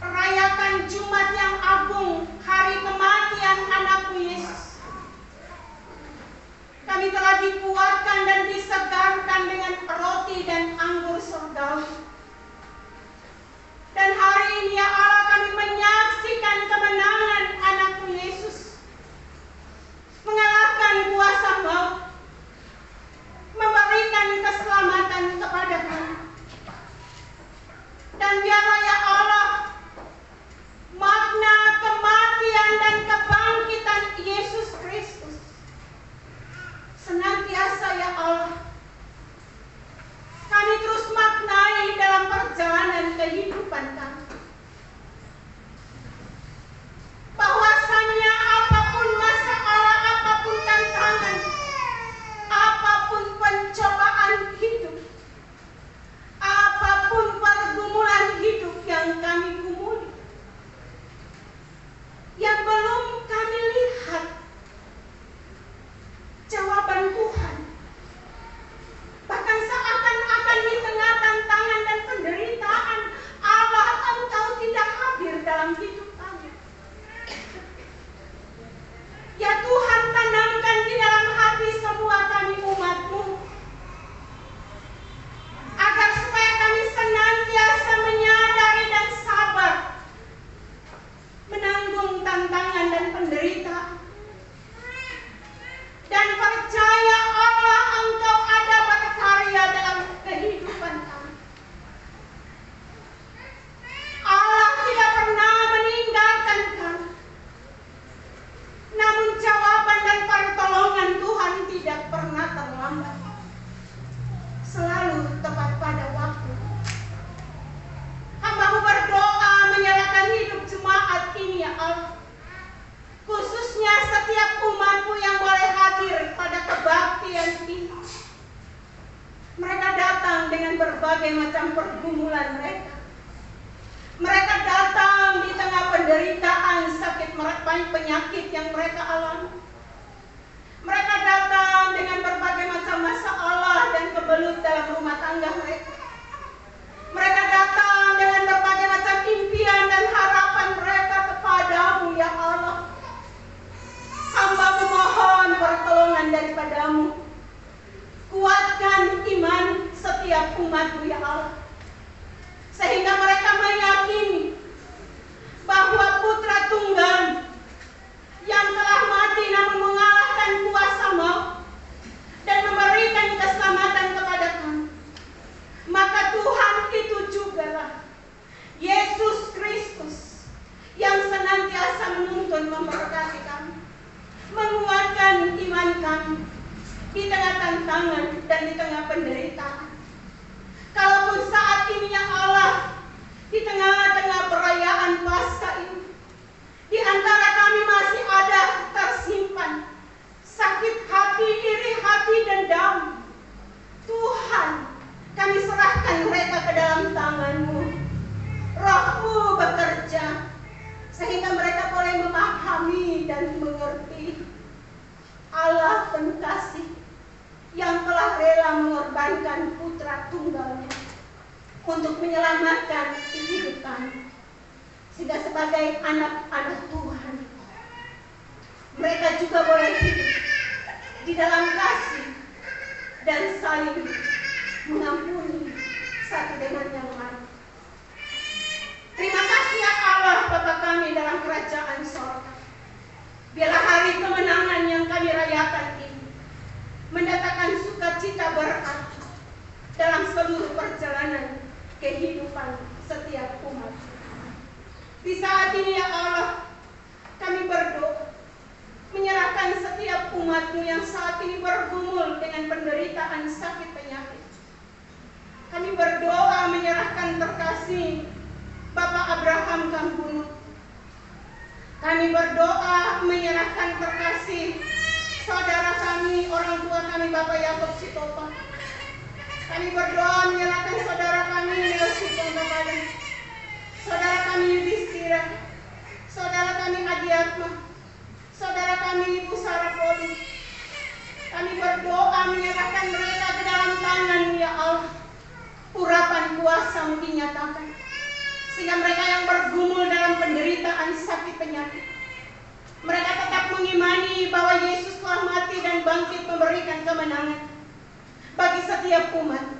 rayakan Jumat yang agung, hari kematian anakmu Yesus. Kami telah dikuatkan dan disegarkan dengan roti dan anggur surgawi. Dan hari ini ya Allah, kami menyaksikan kemenangan anakmu Yesus, mengalahkan kuasa maut, memberikan keselamatan kepada kami. Dan biarlah ya Allah, makna kematian dan kebangkitan Yesus Kristus senantiasa ya Allah kami terus maknai dalam perjalanan kehidupan kami. Bahwasanya apapun masalah, apapun tantangan, apapun pencobaan hidup, apapun pergumulan hidup yang kami gumuli, yang belum kami lihat jawaban Tuhan, bahkan seakan-akan di tengah tantangan dan penderitaan Allah Engkau tidak hadir dalam hidup kami. Ya Tuhan, tanamkan di dalam hati semua kami umat-Mu, agar supaya kami senantiasa menyadari dan sabar menanggung tantangan dan penderitaan, dan percaya Allah Engkau ada berkarya dalam kehidupan kami. Allah tidak pernah meninggalkan kami, namun jawaban dan pertolongan Tuhan tidak pernah terlambat, selalu tepat pada waktu. Hamba-Mu berdoa menyerahkan hidup jemaat ini ya Allah, khususnya setiap umat-Mu yang boleh hadir pada kebaktian ini. Mereka datang dengan berbagai macam pergumulan mereka. Mereka datang di tengah penderitaan, sakit, penyakit yang mereka alami. Mereka datang dengan berbagai macam masalah dan kebelut dalam rumah tangga mereka. Mereka datang dengan berbagai macam impian dan harapan mereka kepada-Mu ya Allah. Hamba memohon pertolongan daripada-Mu. Kuatkan iman setiap umat-Mu ya Allah, sehingga mereka meyakini bahwa Putra Tunggal yang telah mati namun mengalahkan kuasa maut dan memberikan keselamatan kepada kami, maka Tuhan itu jugalah Yesus Kristus yang senantiasa menuntun memberkati kami, menguatkan iman kami di tengah tantangan dan di tengah penderitaan. Kalaupun saat ini ya Allah, di tengah-tengah perayaan Paskah ini, di antara kami masih ada tersimpan sakit hati, iri hati, dendam, Tuhan, kami serahkan mereka ke dalam tangan-Mu. Roh-Mu bekerja sehingga mereka boleh memahami dan mengerti Allah penuh kasih yang telah rela mengorbankan Putra Tunggalnya untuk menyelamatkan hidup kami, sehingga sebagai anak-anak Tuhan mereka juga boleh hidup di dalam kasih dan saling mengampuni satu dengan yang lain. Terima kasih ya Allah, Bapa kami dalam kerajaan sorga. Biarlah hari kemenangan yang kami rayakan ini mendatangkan sukacita berkat dalam seluruh perjalanan kehidupan setiap umat. Di saat ini ya Allah, Kami berdoa menyerahkan terkasih saudara kami, orang tua kami, Bapak Yakob Sitopa. Kami berdoa menyerahkan saudara kami, Leo Sipong kepada saudara kami Yudhistira, saudara kami Adiatma, saudara kami Ibu Sarah Poli. Kami berdoa menyerahkan mereka ke dalam tangan, ya Allah. Urapan kuasa dinyatakan, sehingga mereka yang bergumul dalam penderitaan sakit penyakit, mereka tetap mengimani bahwa Yesus telah mati dan bangkit memberikan kemenangan bagi setiap umat,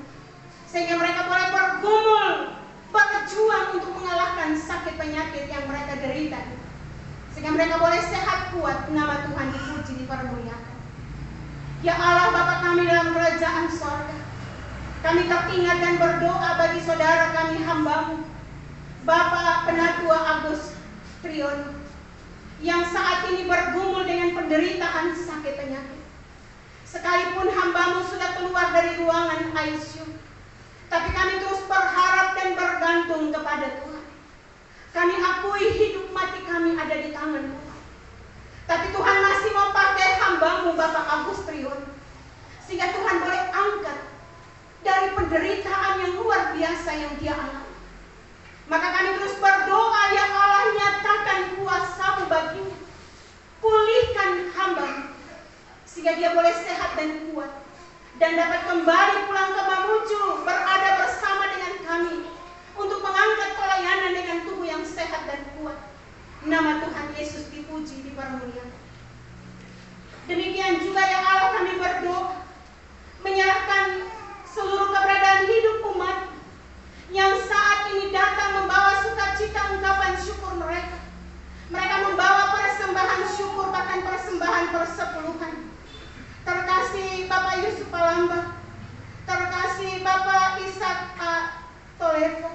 sehingga mereka boleh bergumul, berjuang untuk mengalahkan sakit penyakit yang mereka derita, sehingga mereka boleh sehat kuat. Nama Tuhan dipuji, dipermuliakan. Ya Allah, Bapa kami dalam kerajaan sorga, kami teringat dan berdoa bagi saudara kami, hamba-Mu Bapak Penatua Agus Triyono, yang saat ini bergumul dengan penderitaan sakit penyakit. Sekalipun hamba-Mu sudah keluar dari ruangan ICU, tapi kami terus berharap dan bergantung kepada Tuhan. Kami akui hidup mati kami ada di tangan Tuhan, tapi Tuhan masih mau pakai hamba-Mu Bapak Agus Triyono, sehingga Tuhan boleh angkat dari penderitaan yang luar biasa yang dia alami. Maka kami terus berdoa, ya Allah, nyatakan kuasa-Mu baginya. Pulihkan hamba, sehingga dia boleh sehat dan kuat, dan dapat kembali pulang ke Mamuju, berada bersama dengan kami, untuk mengangkat pelayanan dengan tubuh yang sehat dan kuat. Nama Tuhan Yesus dipuji, dipermuliakan. Demikian juga ya Allah, kami berdoa, menyerahkan seluruh keberadaan hidup umat yang saat ini datang membawa sukacita ungkapan syukur mereka. Mereka membawa persembahan syukur, bahkan persembahan persepuluhan. Terkasih Bapak Yusuf Palamba, terkasih Bapak Ishak Tolevo,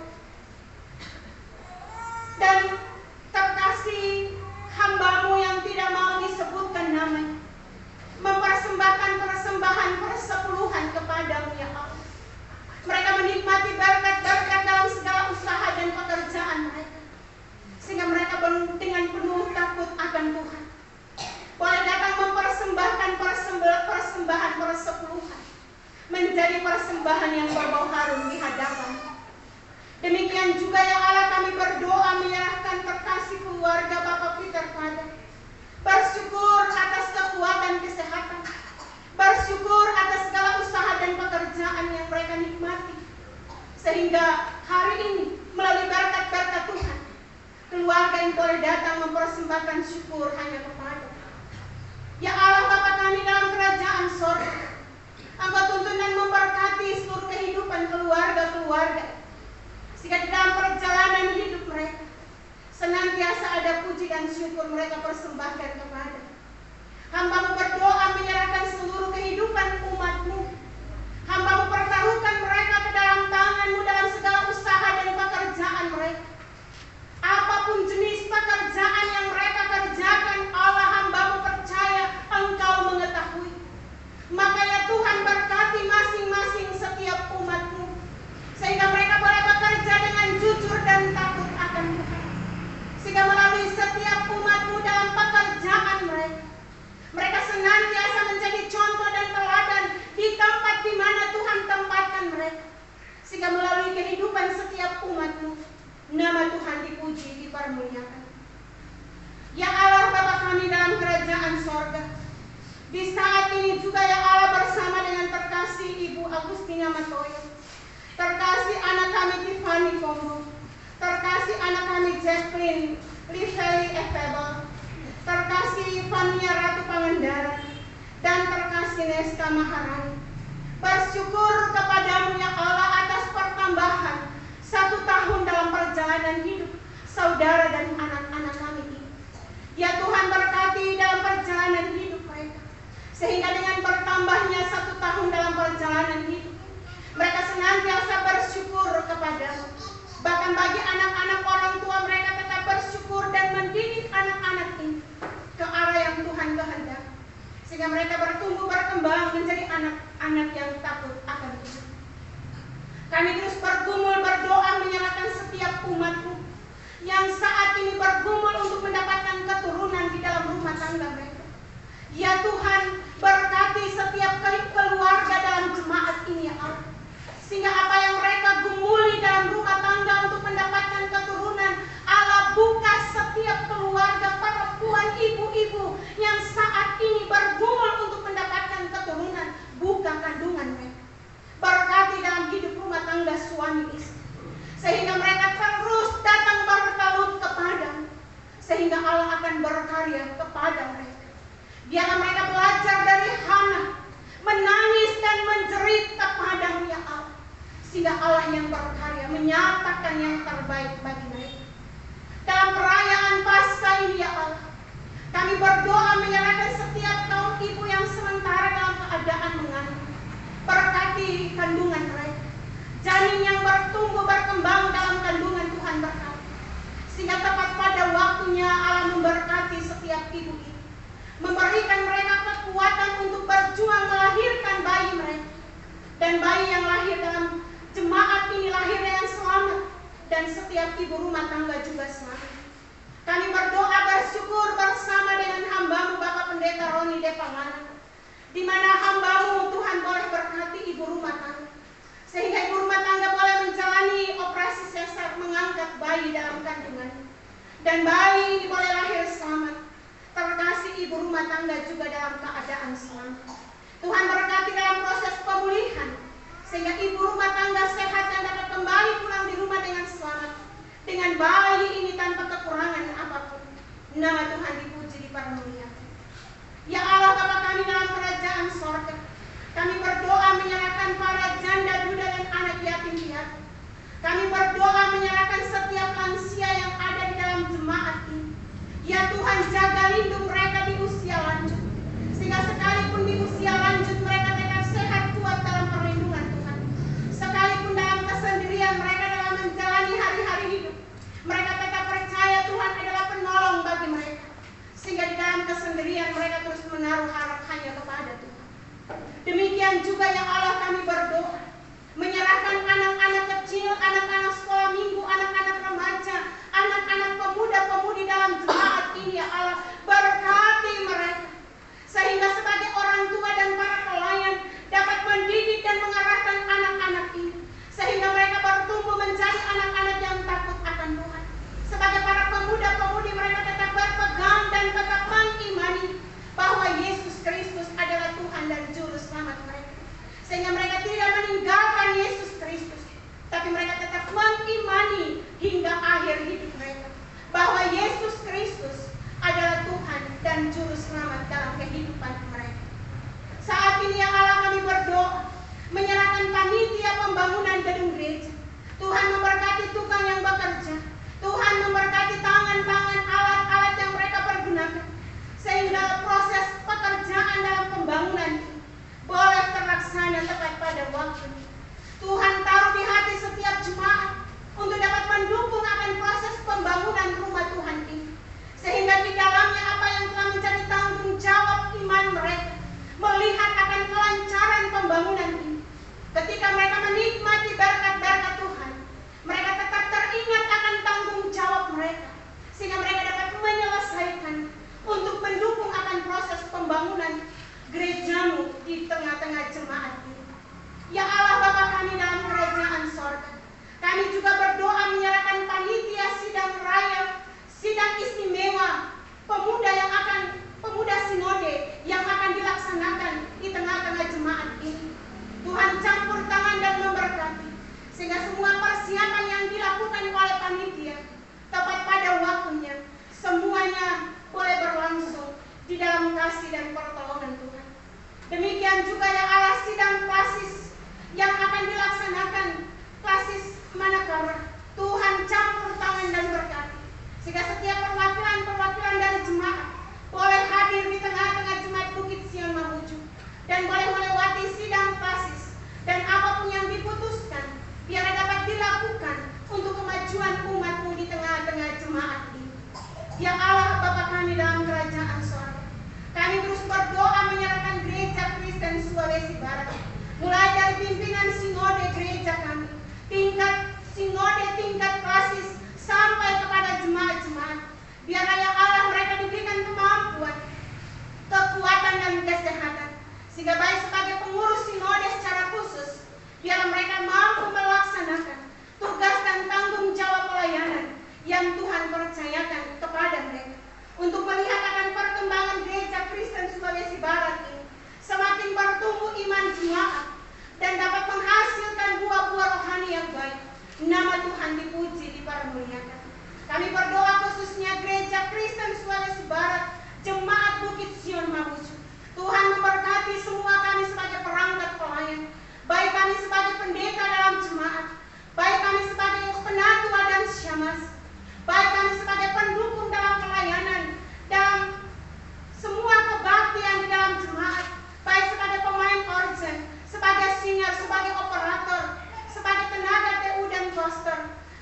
dan terkasih hamba-Mu yang tidak mau disebutkan namanya, mempersembahkan persembahan persepuluhan kepada-Mu ya Allah. Mereka menikmati berkat-berkat dalam segala usaha dan pekerjaan mereka, sehingga mereka dengan penuh takut akan Tuhan boleh datang mempersembahkan persembahan persepuluhan menjadi persembahan yang berbau harum di hadapan. Demikian juga ya Allah, kami berdoa menyerahkan terkasih keluarga Bapak Peter Pada, bersyukur atas kekuatan kesehatan, bersyukur atas segala usaha dan pekerjaan yang mereka nikmati, sehingga hari ini melalui berkat-berkat Tuhan, keluarga yang boleh datang mempersembahkan syukur hanya kepada ya Allah Bapa kami dalam kerajaan sorga. Engkau tuntun dan memberkati seluruh kehidupan keluarga-keluarga, sehingga di dalam perjalanan hidup mereka senantiasa ada puji dan syukur mereka persembahkan kepada hamba-Mu. Berdoa menyerahkan seluruh kehidupan umat-Mu. Hamba-Mu pertaruhkan mereka ke dalam tangan-Mu dalam segala usaha dan pekerjaan mereka. Apapun jenis pekerjaan yang mereka kerjakan, Allah, hamba-Mu percaya Engkau mengetahui. Maka ya Tuhan, berkati masing-masing setiap umat-Mu, sehingga mereka boleh bekerja dengan jujur dan takut akan Tuhan, sehingga melalui setiap umat-Mu dalam pekerjaan mereka, mereka senantiasa menjadi contoh dan teladan di tempat di mana Tuhan tempatkan mereka, sehingga melalui kehidupan setiap umat-Mu, nama Tuhan dipuji, dipermuliakan. Ya Allah Bapa kami dalam kerajaan sorga, di saat ini juga ya Allah, bersama dengan terkasih Ibu Agustina Matoyo, terkasih anak kami Tiffany Kombo, terkasih anak kami Jacqueline Liveli Efebel, terkasih Fania Ratu Pangandaran, dan terkasih Nesta Maharani. Bersyukur kepada-Mu ya Allah atas pertambahan 1 tahun dalam perjalanan hidup saudara dan anak-anak kami ini. Ya Tuhan, berkati dalam perjalanan hidup mereka, sehingga dengan bertambahnya 1 tahun dalam perjalanan hidup, mereka senantiasa bersyukur kepada-Mu. Bahkan bagi anak-anak, orang tua mereka tetap bersyukur dan mendidik anak-anak ini ke arah yang Tuhan kehendaki, sehingga mereka bertumbuh berkembang menjadi anak-anak yang takut akan Tuhan. Kami terus bergumul berdoa menyerahkan setiap umat-Mu yang saat ini bergumul untuk mendapatkan keturunan Allah akan berkarya kepada mereka. Biarlah mereka belajar dari Hana, menangis dan menjerit kepada-Mu ya Allah, sehingga Allah yang berkarya menyatakan yang terbaik bagi mereka. Dalam perayaan Paskah ini ya Allah, kami berdoa menyerahkan setiap kaum ibu yang sementara dalam keadaan mengandung. Berkati kandungan mereka, janin yang bertumbuh berkembang dalam kandungan Tuhan berkati, sehingga tepat pada waktunya Allah memberkati setiap ibu ini, memberikan mereka kekuatan untuk berjuang melahirkan bayi mereka, dan bayi yang lahir dalam jemaat ini lahir dengan selamat, dan setiap ibu rumah tangga juga selamat. Kami berdoa bersyukur bersama dengan hamba-Mu Bapak Pendeta Roni Depangana, di mana hamba-Mu Tuhan boleh berkati ibu rumah tangga, sehingga ibu rumah tangga boleh menjalani operasi sesar mengangkat bayi dalam kandungan, dan bayi ini boleh lahir selamat. Terkasih ibu rumah tangga juga dalam keadaan selamat. Tuhan berkati dalam proses pemulihan, sehingga ibu rumah tangga sehat dan dapat kembali pulang di rumah dengan selamat, dengan bayi ini tanpa kekurangan apapun. Nama Tuhan dipuji, dipermuliakan. Ya Allah Bapa kami dalam kerajaan sorga, kami berdoa menyerahkan para janda, duda dan anak yatim piatu. Kami berdoa menyerahkan setiap lansia yang ada di dalam jemaat ini. Ya Tuhan, jaga lindung mereka di usia lanjut, sehingga sekalipun di usia lanjut mereka tetap sehat kuat dalam perlindungan Tuhan. Sekalipun dalam kesendirian mereka dalam menjalani hari-hari hidup, mereka tetap percaya Tuhan adalah penolong bagi mereka, sehingga di dalam kesendirian mereka terus menaruh harap hanya kepada Tuhan. Demikian juga ya Allah kami berdoa menyerahkan anak-anak kecil, anak-anak sekolah minggu, anak-anak remaja, anak-anak pemuda-pemudi dalam jemaat ini ya Allah, berkati mereka, sehingga sebagai orang tua dan para pelayan dapat mendidik dan mengarahkan anak-anak ini, sehingga mereka bertumbuh menjadi anak-anak yang takut akan Tuhan. Sebagai para pemuda-pemudi mereka tetap berpegang dan tetap mengimani bahwa Yesus Kristus adalah Tuhan dan Juru Selamat mereka, sehingga mereka tidak meninggalkan Yesus Kristus, tapi mereka tetap mengimani hingga akhir hidup mereka bahwa Yesus Kristus adalah Tuhan dan Juru Selamat dalam kehidupan mereka. Saat ini ya Allah kami berdoa menyerahkan panitia pembangunan gedung gereja. Tuhan memberkati tukang yang bekerja, Tuhan memberkati tangan-tangan, alat-alat yang mereka pergunakan, sehingga proses pekerjaan dalam pembangunan boleh terlaksana tepat pada waktunya. Tuhan taruh di hati setiap jemaat untuk dapat mendukung akan proses pembangunan rumah Tuhan ini, sehingga di dalamnya apa yang telah menjadi tanggung jawab iman mereka melihat akan kelancaran pembangunan ini. Ketika mereka menikmati berkat-berkat Tuhan, mereka tetap teringat akan tanggung jawab mereka, sehingga mereka dapat menyelesaikan untuk mendukung akan proses pembangunan gereja-Mu di tengah-tengah jemaat ini. Ya Allah Bapa kami dalam kerajaan sorga, kami juga berdoa menyerahkan panitia sidang raya, sidang istimewa pemuda sinode yang akan dilaksanakan di tengah-tengah jemaat ini. Tuhan campur tangan dan memberkati, sehingga semua persiapan yang dilakukan oleh panitia tepat pada waktunya, semuanya boleh berlangsung di dalam kasih dan pertolongan Tuhan. Demikian juga ya Allah sidang klasis yang akan dilaksanakan, klasis Manakara, Tuhan campur tangan dan berkati, sehingga setiap perwakilan dari jemaat boleh hadir di tengah-tengah jemaat Bukit Sion Mamuju dan boleh melewati sidang klasis, dan apapun yang diputuskan biar dapat dilakukan untuk kemajuan umat-Mu di tengah-tengah jemaat ini. Ya Allah Bapa kami dalam kerajaan sorga, kami terus berdoa menyerahkan gereja Kristen Sulawesi Barat, mulai dari pimpinan sinode gereja kami, tingkat sinode, tingkat klasis, sampai kepada jemaat-jemaat. Biarlah ya Allah mereka diberikan kemampuan, kekuatan dan kesehatan, sehingga baik sebagai pengurus sinode secara khusus, biarlah mereka mampu melaksanakan tugas dan tanggung jawab pelayanan yang Tuhan percayakan kepada mereka, untuk melihat akan perkembangan gereja Kristen Sulawesi Barat ini semakin bertumbuh iman jemaat dan dapat menghasilkan buah-buah rohani yang baik. Nama Tuhan dipuji, dipermuliakan. Kami berdoa khususnya Gereja Kristen Sulawesi Barat, Jemaat Bukit Sion Mamuju. Tuhan memberkati semua kami sebagai perangkat pelayan, baik kami sebagai pendeta dalam jemaat, baik kami sebagai penatua dan syamasi, baik kami sebagai pendukung dalam pelayanan, dalam semua kebaktian di dalam jemaat, baik sebagai pemain organ, sebagai singer, sebagai operator, sebagai tenaga TU dan poster.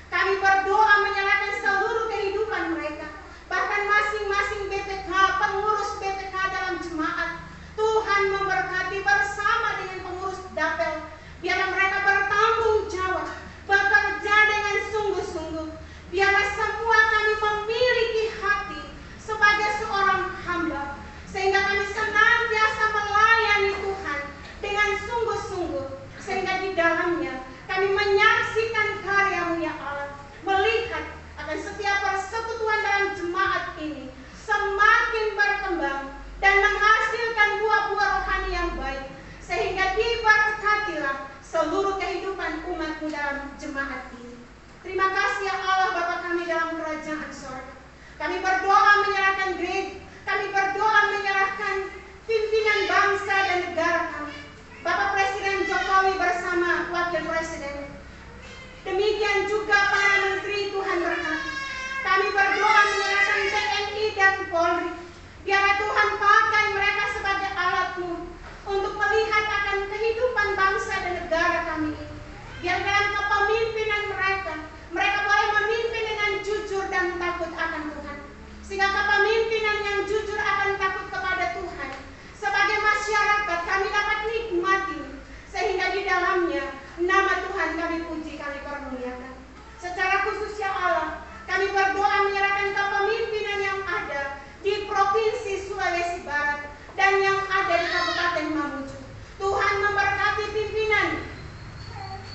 Kami berdoa menyerahkan seluruh kehidupan mereka, bahkan masing-masing BPK, pengurus BPK dalam jemaat. Tuhan memberkati bersama dengan pengurus dapel. Biarlah mereka bertanggung jawab, bekerja dengan sungguh-sungguh. Biarlah semua kami memiliki hati sebagai seorang hamba, sehingga kami senantiasa melayani Tuhan dengan sungguh-sungguh, sehingga di dalamnya kami menyaksikan karya-Mu ya Allah, melihat akan setiap persekutuan dalam jemaat ini semakin berkembang dan menghasilkan buah-buah rohani yang baik, sehingga diberkatilah seluruh kehidupan umat-Mu dalam jemaat ini. Terima kasih ya Allah Bapa kami dalam kerajaan sorga. Kami berdoa menyerahkan gereja, kami berdoa menyerahkan pimpinan bangsa dan negara kami, Bapak Presiden Jokowi bersama Wakil Presiden. Demikian juga para menteri, Tuhan berkati. Kami berdoa menyerahkan TNI dan Polri. Biarlah Tuhan pakai mereka sebagai alat-Mu untuk melihat akan kehidupan bangsa dan negara kami ini. Biar dalam kepemimpinan mereka boleh memimpin dengan jujur dan takut akan Tuhan. Sehingga kepemimpinan yang jujur akan takut kepada Tuhan, sebagai masyarakat kami dapat nikmati, sehingga di dalamnya nama Tuhan kami puji, kami permuliakan. Secara khusus ya Allah, kami berdoa menyerahkan kepemimpinan yang ada di Provinsi Sulawesi Barat dan yang ada di Kabupaten Mamuju. Tuhan memberkati pimpinan,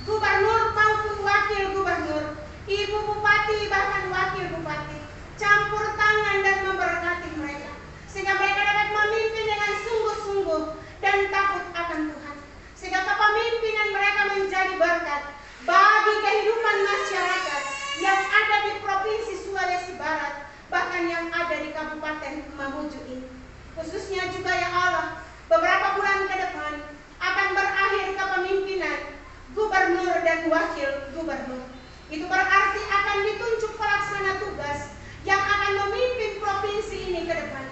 gubernur maupun wakil gubernur, ibu bupati bahkan wakil bupati, campur tangan dan memberkati mereka, sehingga mereka dapat memimpin dengan sungguh-sungguh dan takut akan Tuhan, sehingga kepemimpinan mereka menjadi berkat bagi kehidupan masyarakat yang ada di Provinsi Sulawesi Barat, bahkan yang ada di Kabupaten Mamuju ini. Khususnya juga ya Allah, beberapa bulan ke depan akan berakhir kepemimpinan gubernur dan wakil gubernur. Itu berarti akan ditunjuk pelaksana tugas yang akan memimpin provinsi ini ke depan.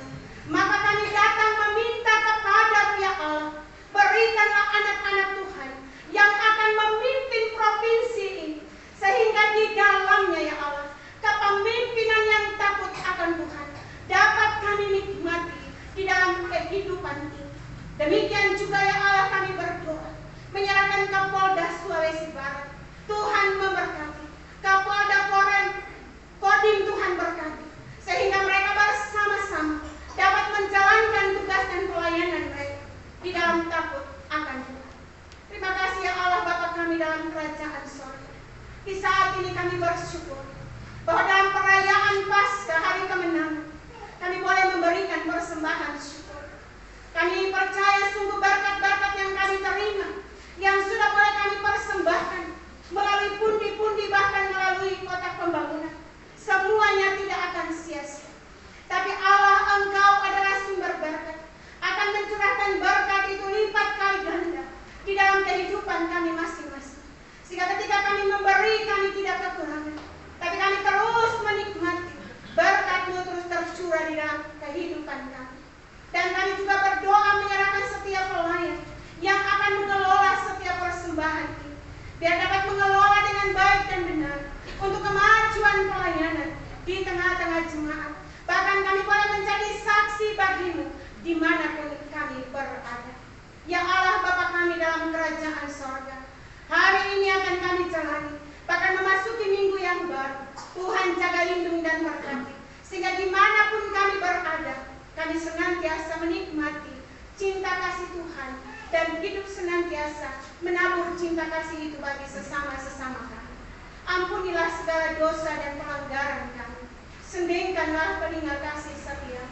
Maka kami datang meminta kepada-Mu ya Allah, berikanlah anak-anak Tuhan yang akan memimpin provinsi ini, sehingga di dalamnya ya Allah, kepemimpinan yang takut akan Tuhan dapat kami nikmati di dalam kehidupan ini. Demikian juga ya Allah, kami berdoa menyerahkan Kapolda Sulawesi Barat. Tuhan memberkati Kapolda Kodim, Tuhan berkati, sehingga mereka bersama-sama dapat menjalankan tugas dan pelayanan mereka di dalam takut akan Tuhan. Terima kasih ya Allah Bapa kami dalam kerajaan sorga. Di saat ini kami bersyukur bahwa dalam perayaan Paskah hari kemenangan kami boleh memberikan persembahan syukur. Kami percaya sungguh berkat-berkat yang kami terima, yang sudah boleh kami persembahkan melalui pundi-pundi bahkan melalui kotak pembangunan, semuanya tidak akan sia-sia. Tapi Allah, Engkau adalah sumber berkat, akan mencurahkan berkat itu lipat kali ganda di dalam kehidupan kami masing-masing. Sehingga ketika kami memberi, kami tidak kekurangan, tapi kami terus menikmati berkat-Mu terus tercurah di dalam kehidupan kami. Dan kami juga berdoa menyerahkan setiap pelayan yang akan mengelola setiap persembahan ini, biar dapat mengelola dengan baik dan benar untuk kemajuan pelayanan di tengah-tengah jemaat. Bahkan kami boleh menjadi saksi bagi-Mu dimanapun kami berada. Ya Allah Bapa kami dalam kerajaan sorga, hari ini akan kami jalani, bahkan memasuki minggu yang baru. Tuhan jaga, lindungi dan berkati, sehingga dimanapun kami berada, kami senantiasa menikmati cinta kasih Tuhan dan hidup senantiasa menabur cinta kasih itu bagi sesama-sesama kami. Ampunilah segala dosa dan pelanggaran kami. Sendingkanlah telinga kasih setia.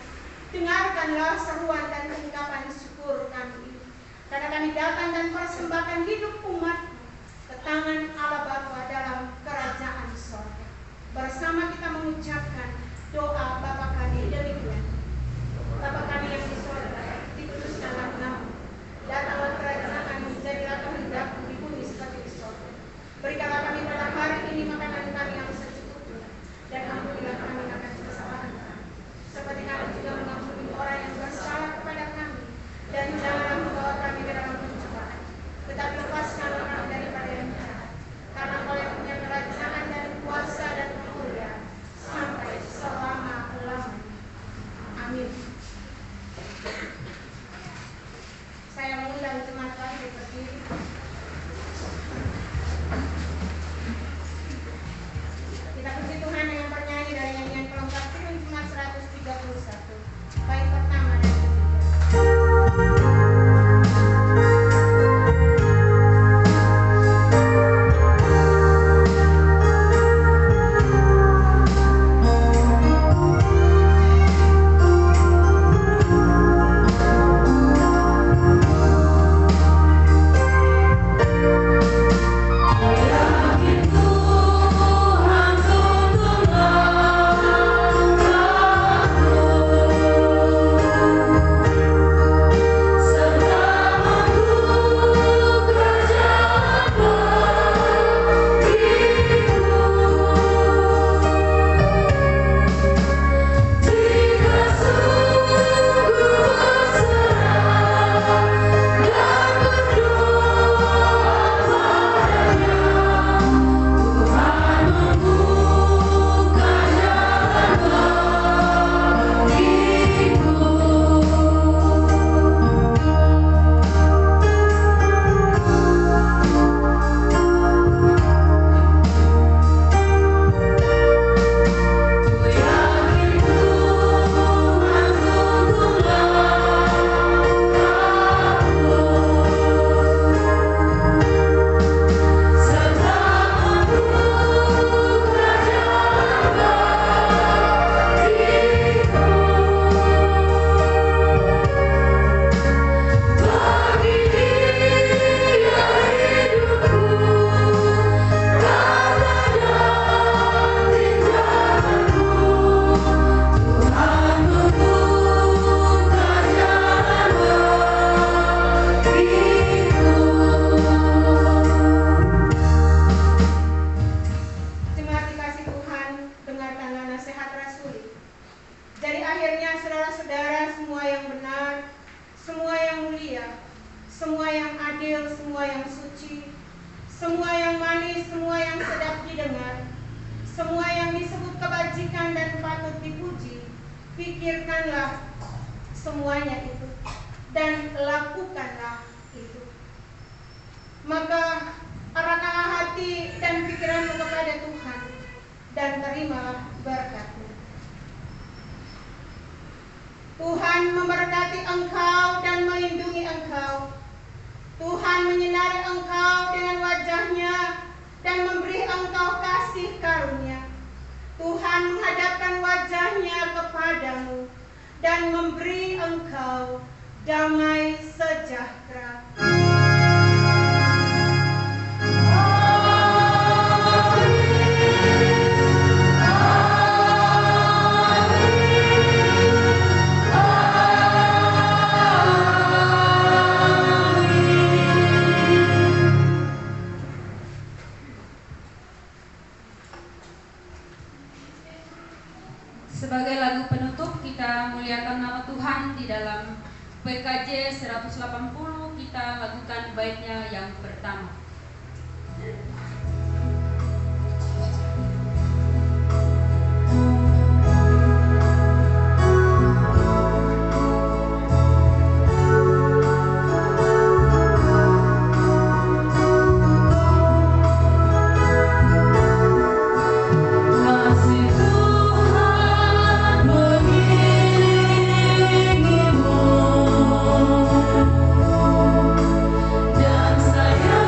Dengarkanlah seruan dan ungkapan syukur kami ini. Karena kami datang dan persembahkan hidup umat ke tangan Allah Bapa dalam kerajaan sorga. Bersama kita mengucapkan doa Bapa kami demikian. Bapa kami yang di surga, dikuduskanlah namamu. Datanglah kerajaan-Mu, jadilah kehendakmu di bumi seperti di surga. Berikanlah kami pada hari ini makanan kami yang secukupnya, dan ampunilah kami akan kesalahan kami, seperti kami juga mengampuni orang yang bersalah kepada kami. Dan janganlah membawa kami ke dalam pencobaan, tetapi lepaskanlah kami daripada yang jahat. Karena Engkau yang punya kerajaan dan kuasa dan kemuliaan sampai selama-lamanya. Amin. Saya mengundang jemaat lagi berdiri. Kita puji Tuhan dengan bernyanyi dari nyanyian pelengkap Firman Jemaat 131. Bait pertama dan ketiga. Pikirkanlah semuanya itu dan lakukanlah itu. Maka arahkanlah hati dan pikiranmu kepada Tuhan dan terimalah berkat-Nya. Tuhan memberkati engkau dan melindungi engkau. Tuhan menyinari engkau dengan wajah-Nya dan memberi engkau kasih karunia. Tuhan menghadapkan wajah-Nya kepadamu dan memberi engkau damai sejahtera. Sebagai lagu penutup kita muliakan nama Tuhan di dalam PKJ 180 kita lakukan baitnya yang pertama. Dan saya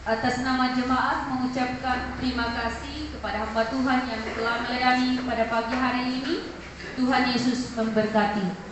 Atas nama jemaat mengucapkan terima kasih kepada hamba Tuhan yang telah melayani pada pagi hari ini. Tuhan Yesus memberkati.